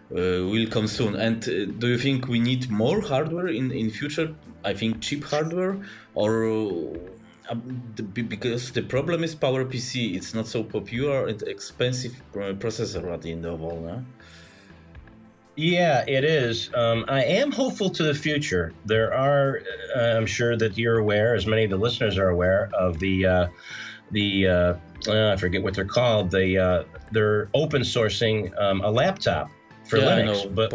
will come soon. And do you think we need more hardware in future? I think cheap hardware, or because the problem is PowerPC. It's not so popular and expensive processor at the end of all. Huh? Yeah, it is. I am hopeful to the future. There are, I'm sure that you're aware, as many of the listeners are aware, of the I forget what they're called. They're open sourcing a laptop for Linux, but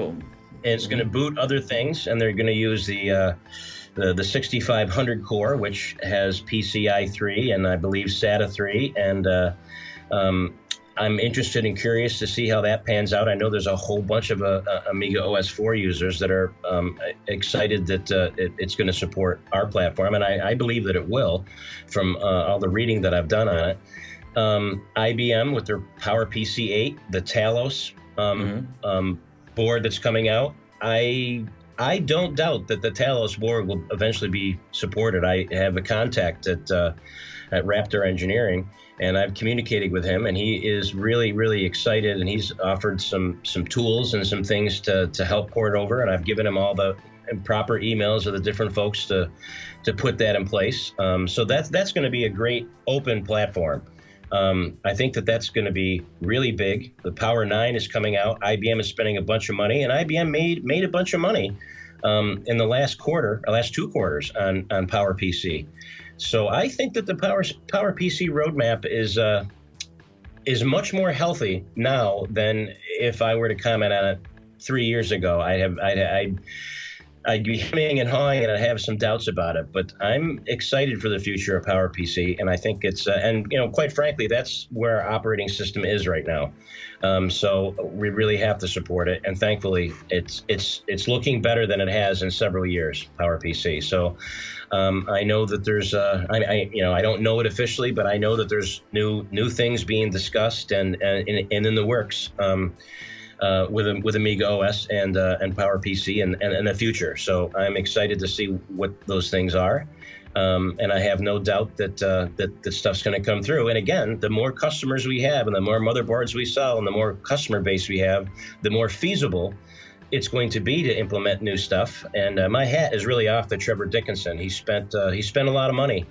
it's going to boot other things, and they're going to use the 6500 core, which has PCI 3 and I believe SATA 3, and I'm interested and curious to see how that pans out. I know there's a whole bunch of Amiga OS 4 users that are excited that it's going to support our platform, and I believe that it will, from all the reading that I've done on it. IBM with their PowerPC 8, the Talos board that's coming out. I don't doubt that the Talos board will eventually be supported. I have a contact at Raptor Engineering, and I've communicated with him, and he is really, really excited, and he's offered some tools and some things to help port over, and I've given him all the proper emails of the different folks to put that in place. So that's going to be a great open platform. I think that that's going to be really big. The Power 9 is coming out. IBM is spending a bunch of money, and IBM made a bunch of money in the last two quarters on PowerPC. So I think that the PowerPC roadmap is much more healthy now than if I were to comment on it 3 years ago. I'd be hemming and hawing, and I have some doubts about it. But I'm excited for the future of PowerPC, and I think it's and quite frankly, that's where our operating system is right now. So we really have to support it, and thankfully, it's looking better than it has in several years. PowerPC. So I know that there's I don't know it officially, but I know that there's new things being discussed and in the works. With AmigaOS and PowerPC and the future. So I'm excited to see what those things are. And I have no doubt that stuff's going to come through. And again, the more customers we have and the more motherboards we sell and the more customer base we have, the more feasible it's going to be to implement new stuff. And my hat is really off to Trevor Dickinson. He spent a lot of money.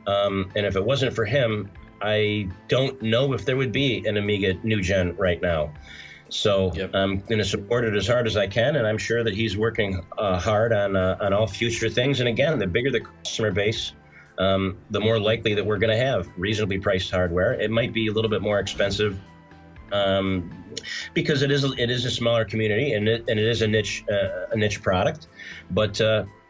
And if it wasn't for him, I don't know if there would be an Amiga New Gen right now. So yep. I'm going to support it as hard as I can, and I'm sure that he's working hard on all future things. And again, the bigger the customer base, the more likely that we're going to have reasonably priced hardware. It might be a little bit more expensive because it is a smaller community and it is a niche product, but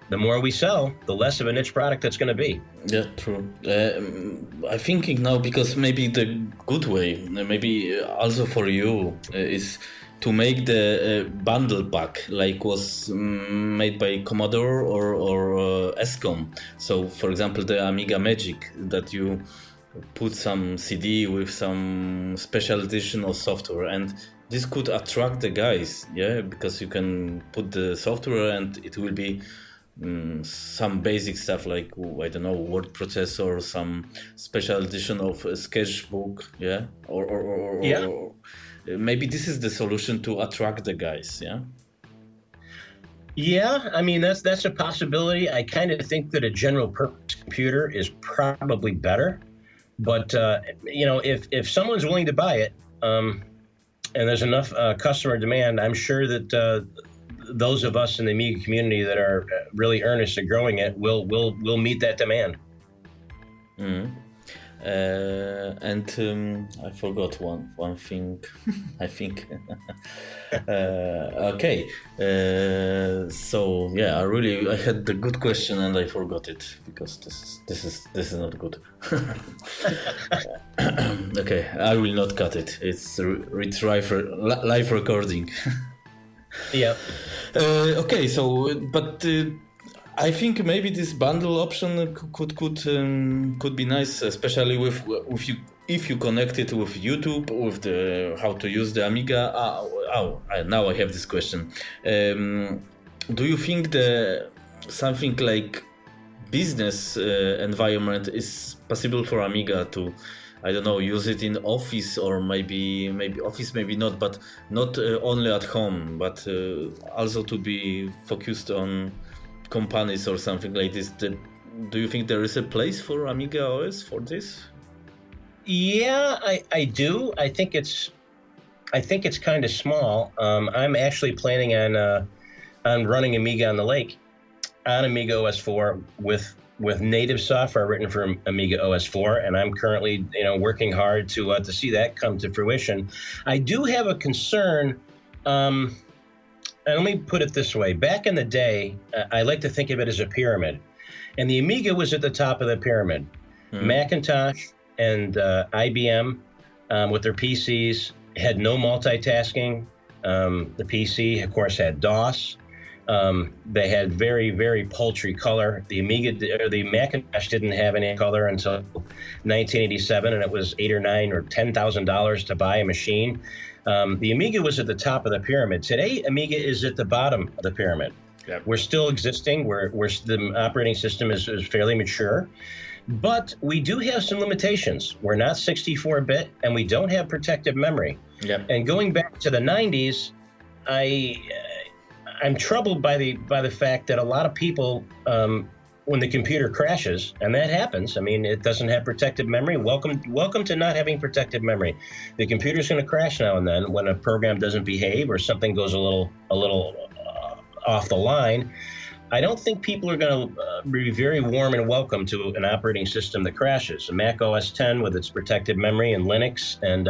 the more we sell, the less of a niche product it's going to be. Yeah, true. I'm thinking now, because maybe the good way, maybe also for you, is to make the bundle pack like was made by Commodore or ESCOM. So, for example, the Amiga Magic, that you put some CD with some special edition of software, and this could attract the guys, yeah, because you can put the software and it will be some basic stuff like, I don't know, word processor, some special edition of a sketchbook, yeah, or maybe this is the solution to attract the guys, yeah. Yeah, I mean that's a possibility. I kind of think that a general purpose computer is probably better, but if someone's willing to buy it, and there's enough customer demand, I'm sure that those of us in the Amiga community that are really earnest at growing it will meet that demand. Mm-hmm. And I forgot one thing. I think. Okay. So yeah, I had the good question and I forgot it because this is not good. Okay, I will not cut it. It's live recording. Yeah. Okay, so but I think maybe this bundle option could be nice, especially with you, if you connect it with YouTube, with the how to use the Amiga. Now I have this question. Do you think something like business environment is possible for Amiga to, I don't know, use it in office, or maybe office, maybe not, but not only at home, but also to be focused on companies or something like this? Do you think there is a place for Amiga OS for this? Yeah, I do. I think it's kind of small. I'm actually planning on running Amiga on the Lake on Amiga OS 4 with native software written for Amiga OS 4, and I'm currently working hard to see that come to fruition. I do have a concern, and let me put it this way. Back in the day, I like to think of it as a pyramid, and the Amiga was at the top of the pyramid. Mm-hmm. Macintosh and IBM with their PCs had no multitasking. The PC, of course, had DOS. They had very, very paltry color. The Macintosh didn't have any color until 1987, and it was $8,000 or $9,000 or $10,000 to buy a machine. The Amiga was at the top of the pyramid. Today, Amiga is at the bottom of the pyramid. Yep. We're still existing. The operating system is fairly mature, but we do have some limitations. We're not 64-bit, and we don't have protective memory. Yep. And going back to the 90s, I'm troubled by the fact that a lot of people, when the computer crashes, and that happens, I mean, it doesn't have protective memory. Welcome to not having protective memory. The computer's going to crash now and then when a program doesn't behave or something goes a little off the line. I don't think people are going to be very warm and welcome to an operating system that crashes. Mac OS 10 with its protective memory, and Linux, and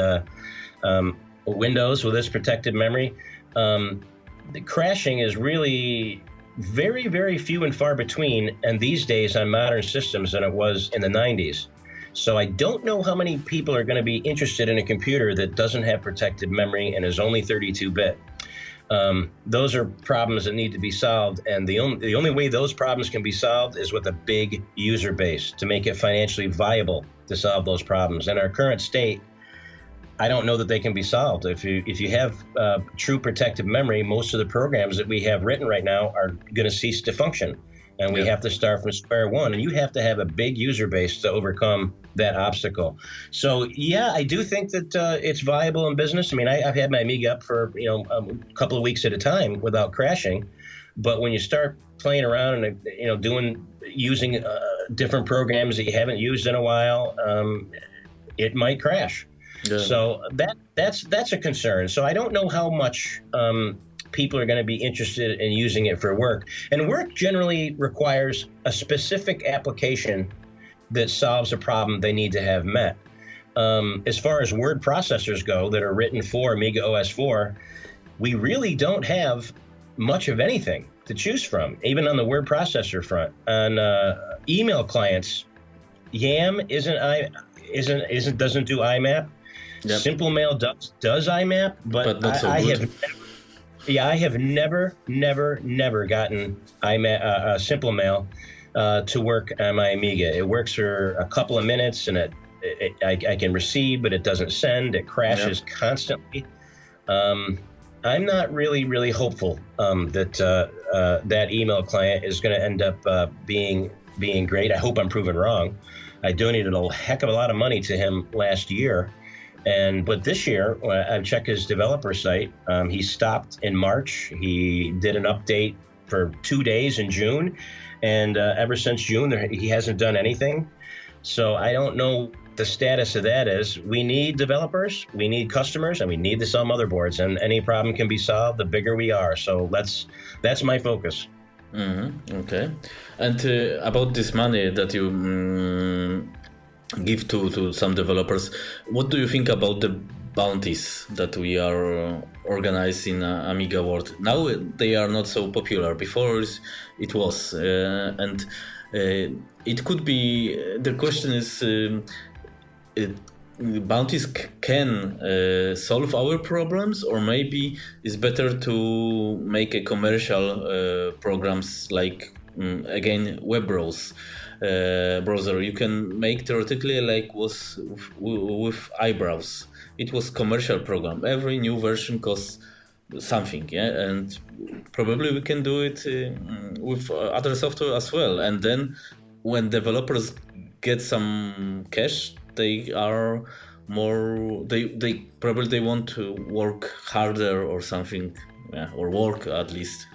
Windows with its protective memory. The crashing is really very, very few and far between, and these days on modern systems than it was in the 90s. So I don't know how many people are going to be interested in a computer that doesn't have protected memory and is only 32-bit. Those are problems that need to be solved, and the only way those problems can be solved is with a big user base to make it financially viable to solve those problems. In our current state, I don't know that they can be solved. If you have true protective memory, most of the programs that we have written right now are going to cease to function, and we have to start from square one. And you have to have a big user base to overcome that obstacle. So yeah, I do think that it's viable in business. I mean, I've had my Amiga up for a couple of weeks at a time without crashing, but when you start playing around and using different programs that you haven't used in a while, it might crash. Yeah. So that's a concern. So I don't know how much people are going to be interested in using it for work. And work generally requires a specific application that solves a problem they need to have met. As far as word processors go that are written for AmigaOS 4, we really don't have much of anything to choose from, even on the word processor front. On email clients, YAM doesn't do IMAP. Yep. Simple Mail does IMAP, but not so good. I have never gotten IMAP, Simple Mail to work on my Amiga. It works for a couple of minutes, and I can receive, but it doesn't send. It crashes constantly. I'm not really hopeful that that email client is going to end up being great. I hope I'm proven wrong. I donated a heck of a lot of money to him last year. But this year, I've checked his developer site. He stopped in March. He did an update for 2 days in June. And ever since June, he hasn't done anything. So I don't know the status of that is. We need developers, we need customers, and we need to sell motherboards. And any problem can be solved the bigger we are. So that's my focus. Mm-hmm. Okay. And about this money that you give to some developers, what do you think about the bounties that we are organizing in Amiga world? Now they are not so popular. Before it was, and it could be. The question is, bounties can solve our problems, or maybe it's better to make a commercial programs like again web browser. You can make theoretically like was with eyebrows. It was commercial program. Every new version costs something, and probably we can do it with other software as well. And then when developers get some cash, they are more. They probably want to work harder or something, or work at least.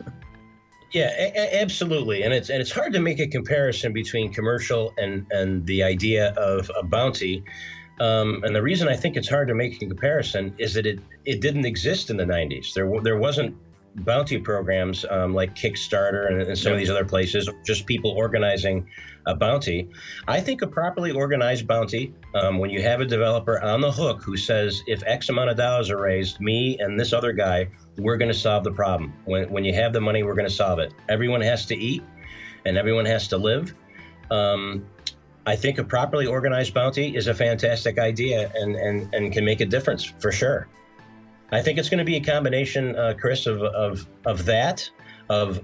Yeah, absolutely, and it's hard to make a comparison between commercial and the idea of a bounty. And the reason I think it's hard to make a comparison is that it didn't exist in the 90s. There wasn't bounty programs like Kickstarter and some of these other places, just people organizing a bounty. I think a properly organized bounty, when you have a developer on the hook who says, if X amount of dollars are raised, me and this other guy, we're going to solve the problem. When you have the money, we're going to solve it. Everyone has to eat and everyone has to live. I think a properly organized bounty is a fantastic idea and can make a difference for sure. I think it's going to be a combination, Chris, of that, of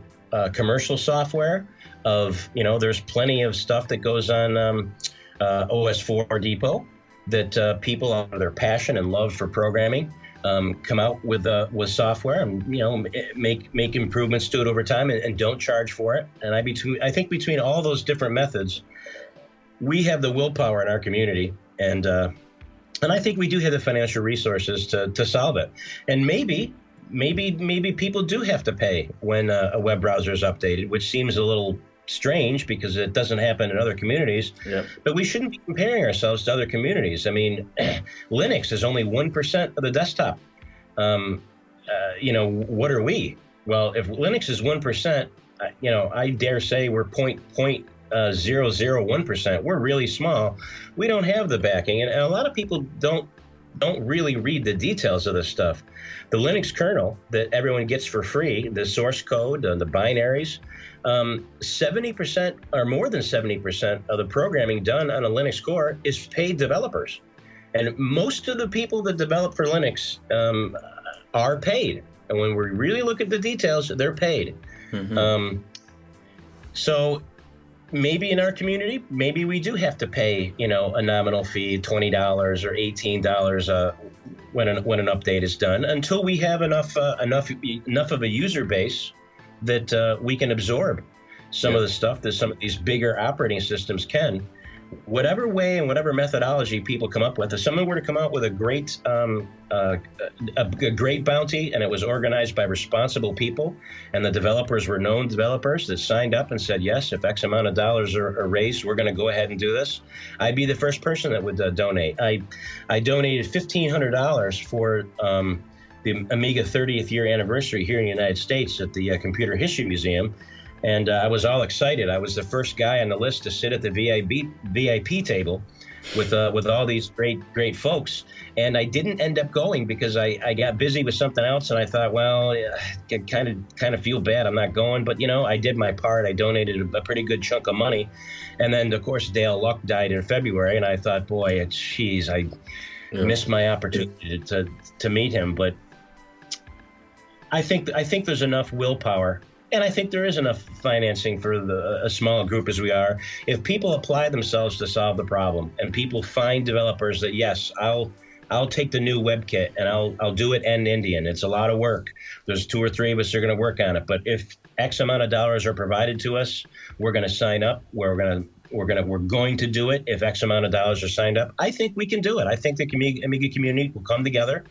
commercial software, of, there's plenty of stuff that goes on OS4 Depot that people out of their passion and love for programming come out with software and, make improvements to it over time and don't charge for it. And I think between all those different methods, we have the willpower in our community, and I think we do have the financial resources to solve it. And maybe people do have to pay when a web browser is updated, which seems a little strange because it doesn't happen in other communities. Yep. But we shouldn't be comparing ourselves to other communities. I mean, Linux is only 1% of the desktop. What are we? Well, if Linux is 1%, I dare say we're 0.001%. We're really small. We don't have the backing, and a lot of people don't don't really read the details of this stuff. The Linux kernel that everyone gets for free, the source code, the binaries, 70% or more than 70% of the programming done on a Linux core is paid developers. And most of the people that develop for Linux are paid. And when we really look at the details, they're paid. So maybe in our community, maybe we do have to pay, a nominal fee, $20 or $18 when an update is done, until we have enough of a user base that we can absorb some of the stuff that some of these bigger operating systems can. Whatever way and whatever methodology people come up with, if someone were to come out with a great bounty, and it was organized by responsible people, and the developers were known developers that signed up and said, yes, if X amount of dollars are raised, we're going to go ahead and do this, I'd be the first person that would donate. I donated $1,500 for the Amiga 30th year anniversary here in the United States at the Computer History Museum. And I was all excited. I was the first guy on the list to sit at the VIP table with all these great folks. And I didn't end up going because I got busy with something else. And I thought, well, I kind of feel bad I'm not going. But, I did my part. I donated a pretty good chunk of money. And then, of course, Dale Luck died in February. And I thought, boy, I missed my opportunity to meet him. But I think there's enough willpower. And I think there is enough financing for a small group as we are. If people apply themselves to solve the problem, and people find developers that, yes, I'll take the new WebKit and I'll do it end Indian. It's a lot of work. There's 2 or 3 of us that are going to work on it. But if X amount of dollars are provided to us, we're going to sign up. We're going to do it if X amount of dollars are signed up. I think we can do it. I think the Amiga community will come together,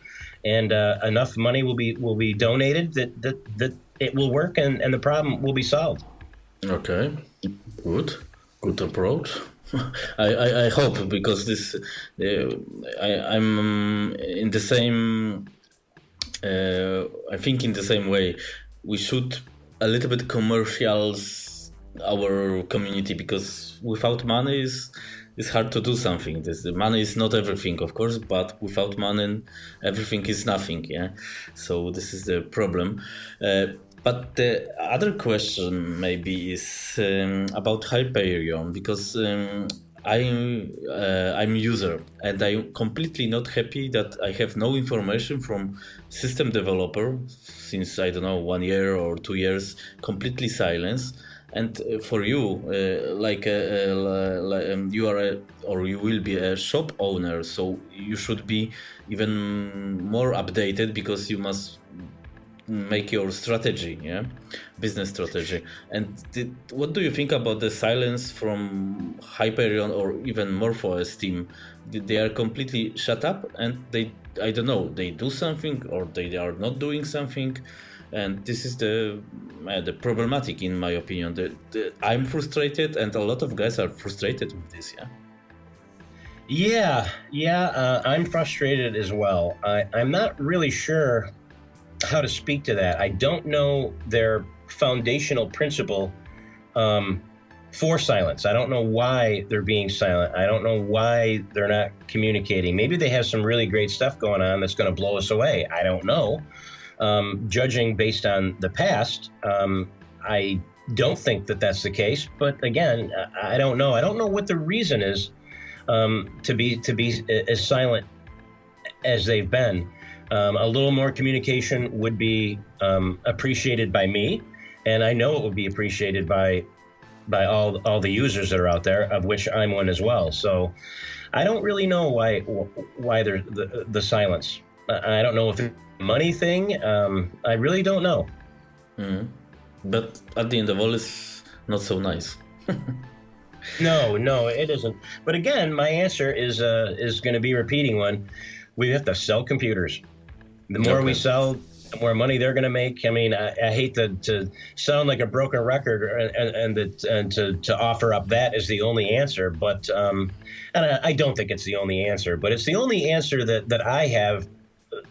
and enough money will be donated that it will work, and the problem will be solved. Okay, good approach. I hope, because this I'm in the same. I think in the same way we should a little bit commercials our community, because without money it's hard to do something. The money is not everything, of course, but without money everything is nothing. Yeah, so this is the problem. But the other question maybe is about Hyperion, because I'm user, and I'm completely not happy that I have no information from system developer since, I don't know, 1 year or 2 years, completely silence. And for you, you are you will be a shop owner, so you should be even more updated, because you must make your strategy, business strategy. And what do you think about the silence from Hyperion or even MorphOS team? They are completely shut up, and I don't know, they do something or they are not doing something. And this is the problematic, in my opinion. I'm frustrated, and a lot of guys are frustrated with this. I'm frustrated as well. I'm not really sure how to speak to that. I don't know their foundational principle for silence. I don't know why they're being silent. I don't know why they're not communicating. Maybe they have some really great stuff going on that's going to blow us away. I don't know. Judging based on the past, I don't think that that's the case. But again, I don't know. I don't know what the reason is to be as silent as they've been. A little more communication would be appreciated by me, and I know it would be appreciated by all the users that are out there, of which I'm one as well. So I don't really know why there's the silence. I don't know if it's a money thing. I really don't know. Mm. But at the end of all, it's not so nice. No, it isn't. But again, my answer is going to be repeating one. We have to sell computers. The more we sell, the more money they're going to make. I mean, I hate to sound like a broken record and to offer up that as the only answer, but and I don't think it's the only answer, but it's the only answer that I have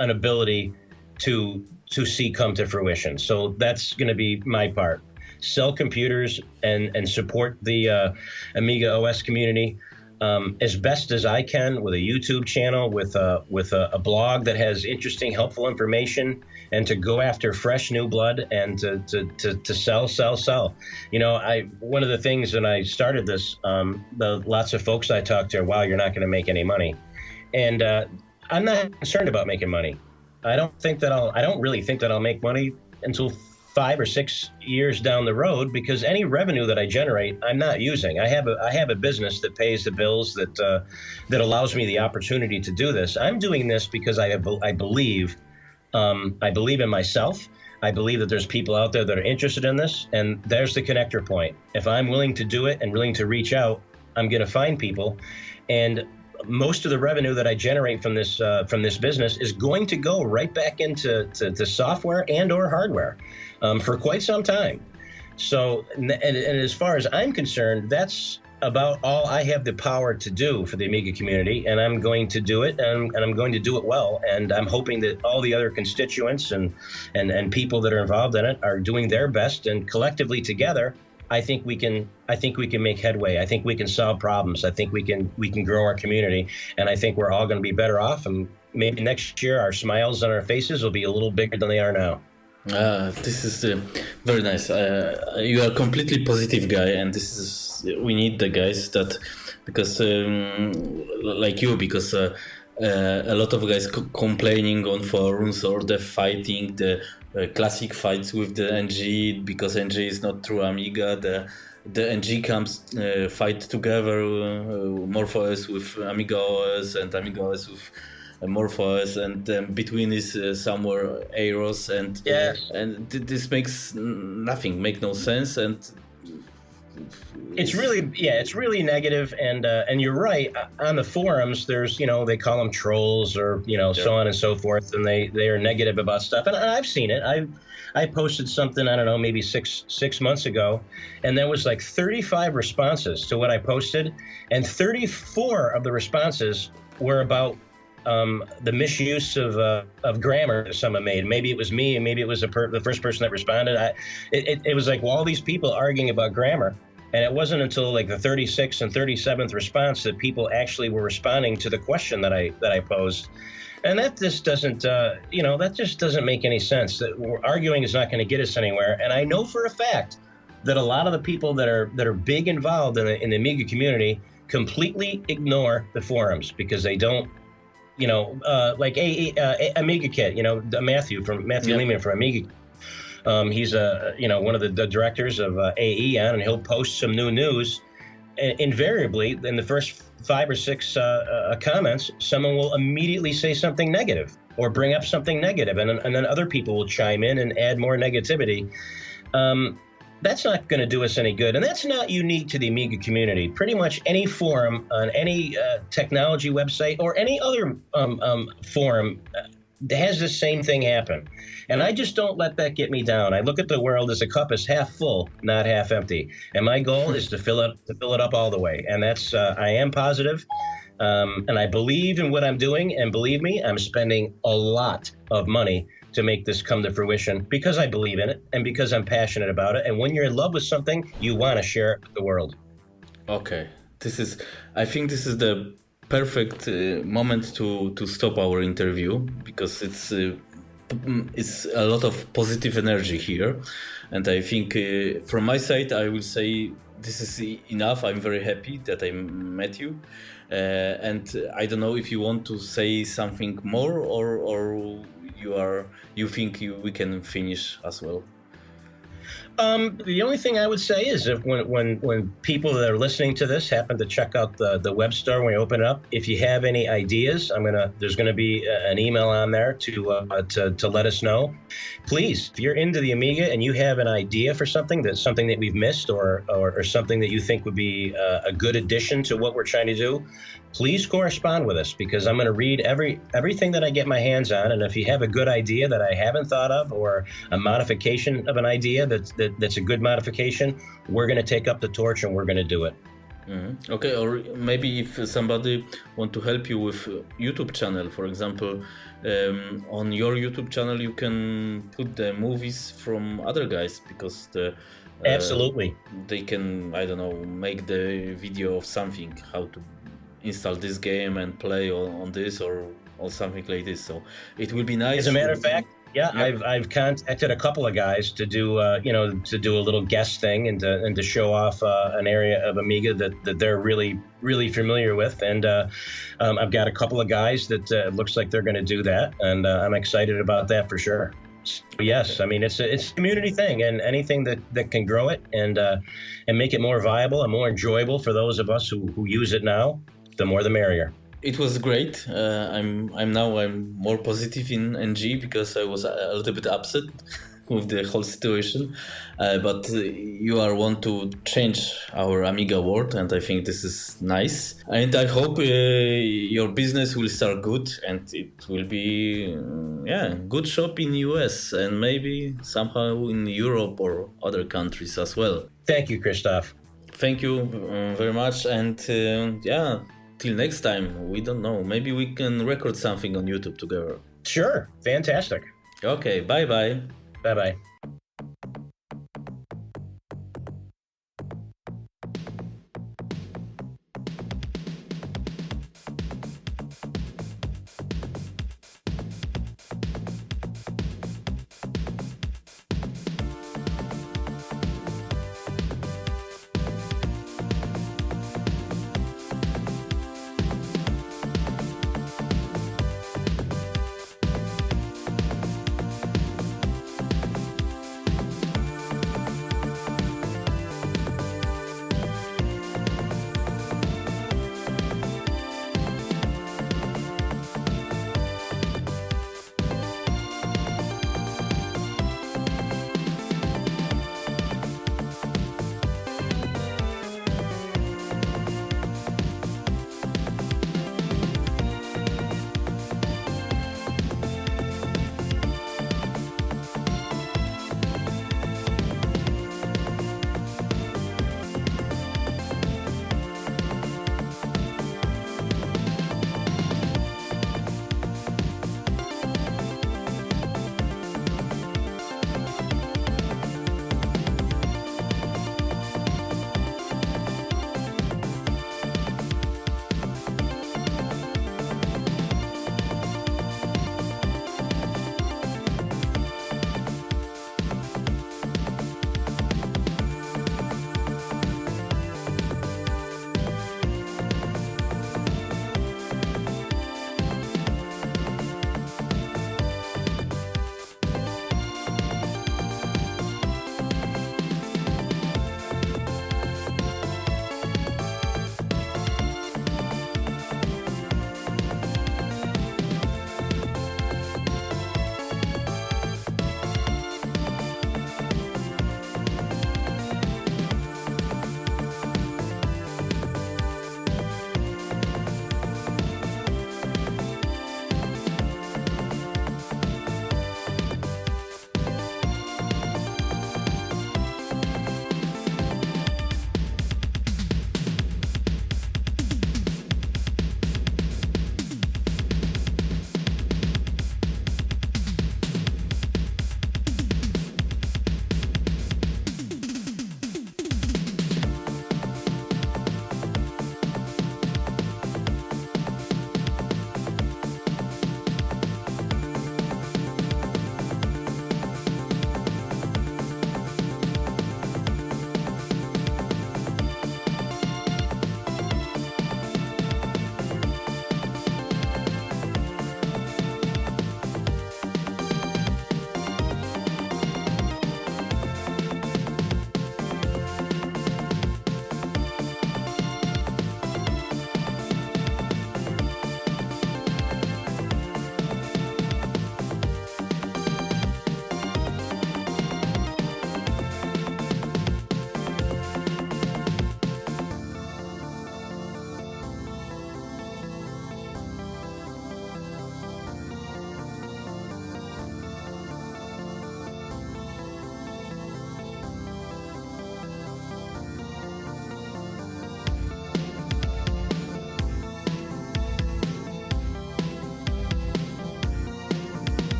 an ability to see come to fruition. So that's going to be my part. Sell computers and support the Amiga OS community. as best as I can with a YouTube channel, with a blog that has interesting, helpful information, and to go after fresh new blood and to sell. You know, one of the things when I started this, the lots of folks I talked to, wow, you're not going to make any money, and I'm not concerned about making money. I don't really think that I'll make money until 5 or 6 years down the road, because any revenue that I generate, I'm not using. I have a business that pays the bills, that allows me the opportunity to do this. I'm doing this because I believe in myself. I believe that there's people out there that are interested in this, and there's the connector point. If I'm willing to do it and willing to reach out, I'm going to find people, and most of the revenue that I generate from this business is going to go right back into software and or hardware for quite some time. So, and as far as I'm concerned, that's about all I have the power to do for the Amiga community, and I'm going to do it, and I'm going to do it well. And I'm hoping that all the other constituents and people that are involved in it are doing their best, and collectively together, I think we can make headway. I think we can solve problems. I think we can grow our community, and I think we're all going to be better off. And maybe next year our smiles on our faces will be a little bigger than they are now. This is very nice. You are a completely positive guy, and we need the guys that, because like you, because a lot of guys complaining on forums, or the fighting the classic fights with the NG, because NG is not through Amiga. The NG comes fight together, MorphOS with AmigaOS and AmigaOS with MorphOS, and between is somewhere errors, and yes. And this makes make no sense, and it's really negative, and you're right. On the forums, there's, they call them trolls, or so on and so forth, and they are negative about stuff, and I've seen it. I posted something, I don't know, maybe six months ago, and there was like 35 responses to what I posted, and 34 of the responses were about the misuse of grammar that someone made. Maybe it was me, and maybe it was the first person that responded. It was like, well, all these people arguing about grammar, and it wasn't until like the 36th and 37th response that people actually were responding to the question that I posed. And that just doesn't make any sense. That arguing is not going to get us anywhere. And I know for a fact that a lot of the people that are big involved in the Amiga community completely ignore the forums, because they don't. Like Amiga Kit, Matthew Lehman from Amiga. He's one of the directors of AE on, and he'll post some new news. And invariably, in the first 5 or 6 comments, someone will immediately say something negative or bring up something negative, and then other people will chime in and add more negativity. That's not going to do us any good, and that's not unique to the Amiga community. Pretty much any forum on any technology website or any other forum has the same thing happen, and I just don't let that get me down. I look at the world as a cup is half full, not half empty, and my goal is to fill it up all the way. And that's I am positive, and I believe in what I'm doing, and believe me, I'm spending a lot of money to make this come to fruition, because I believe in it and because I'm passionate about it. And when you're in love with something, you want to share it with the world. Okay, I think this is the perfect moment to stop our interview, because it's a lot of positive energy here, and I think from my side I will say this is enough. I'm very happy that I met you, and I don't know if you want to say something more, or you think we can finish as well. The only thing I would say is, if when people that are listening to this happen to check out the web store when you open it up, if you have any ideas, there's gonna be an email on there to let us know. Please, if you're into the Amiga and you have an idea for something that we've missed, or something that you think would be a good addition to what we're trying to do, please correspond with us, because I'm going to read everything that I get my hands on. And if you have a good idea that I haven't thought of, or a modification of an idea that's a good modification, we're going to take up the torch and we're going to do it. Mm-hmm. Okay, or maybe if somebody want to help you with YouTube channel, for example, on your YouTube channel you can put the movies from other guys, because absolutely they can, I don't know, make the video of something, how to install this game and play on this or something like this. So it will be nice. As a matter of fact, yeah, Yep. I've contacted a couple of guys to do to do a little guest thing and to show off an area of Amiga that they're really familiar with, and I've got a couple of guys that looks like they're going to do that, and I'm excited about that for sure. So yes, I mean it's a community thing, and anything that can grow it and make it more viable and more enjoyable for those of us who use it now, the more the merrier. It was great. I'm more positive in NG because I was a little bit upset with the whole situation. But you are want to change our Amiga world, and I think this is nice. And I hope your business will start good, and it will be good shop in US and maybe somehow in Europe or other countries as well. Thank you, Christoph. Thank you very much, and till next time, we don't know. Maybe we can record something on YouTube together. Sure. Fantastic. Okay, bye-bye. Bye-bye.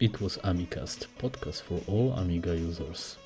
It was AmiCast, podcast for all Amiga users.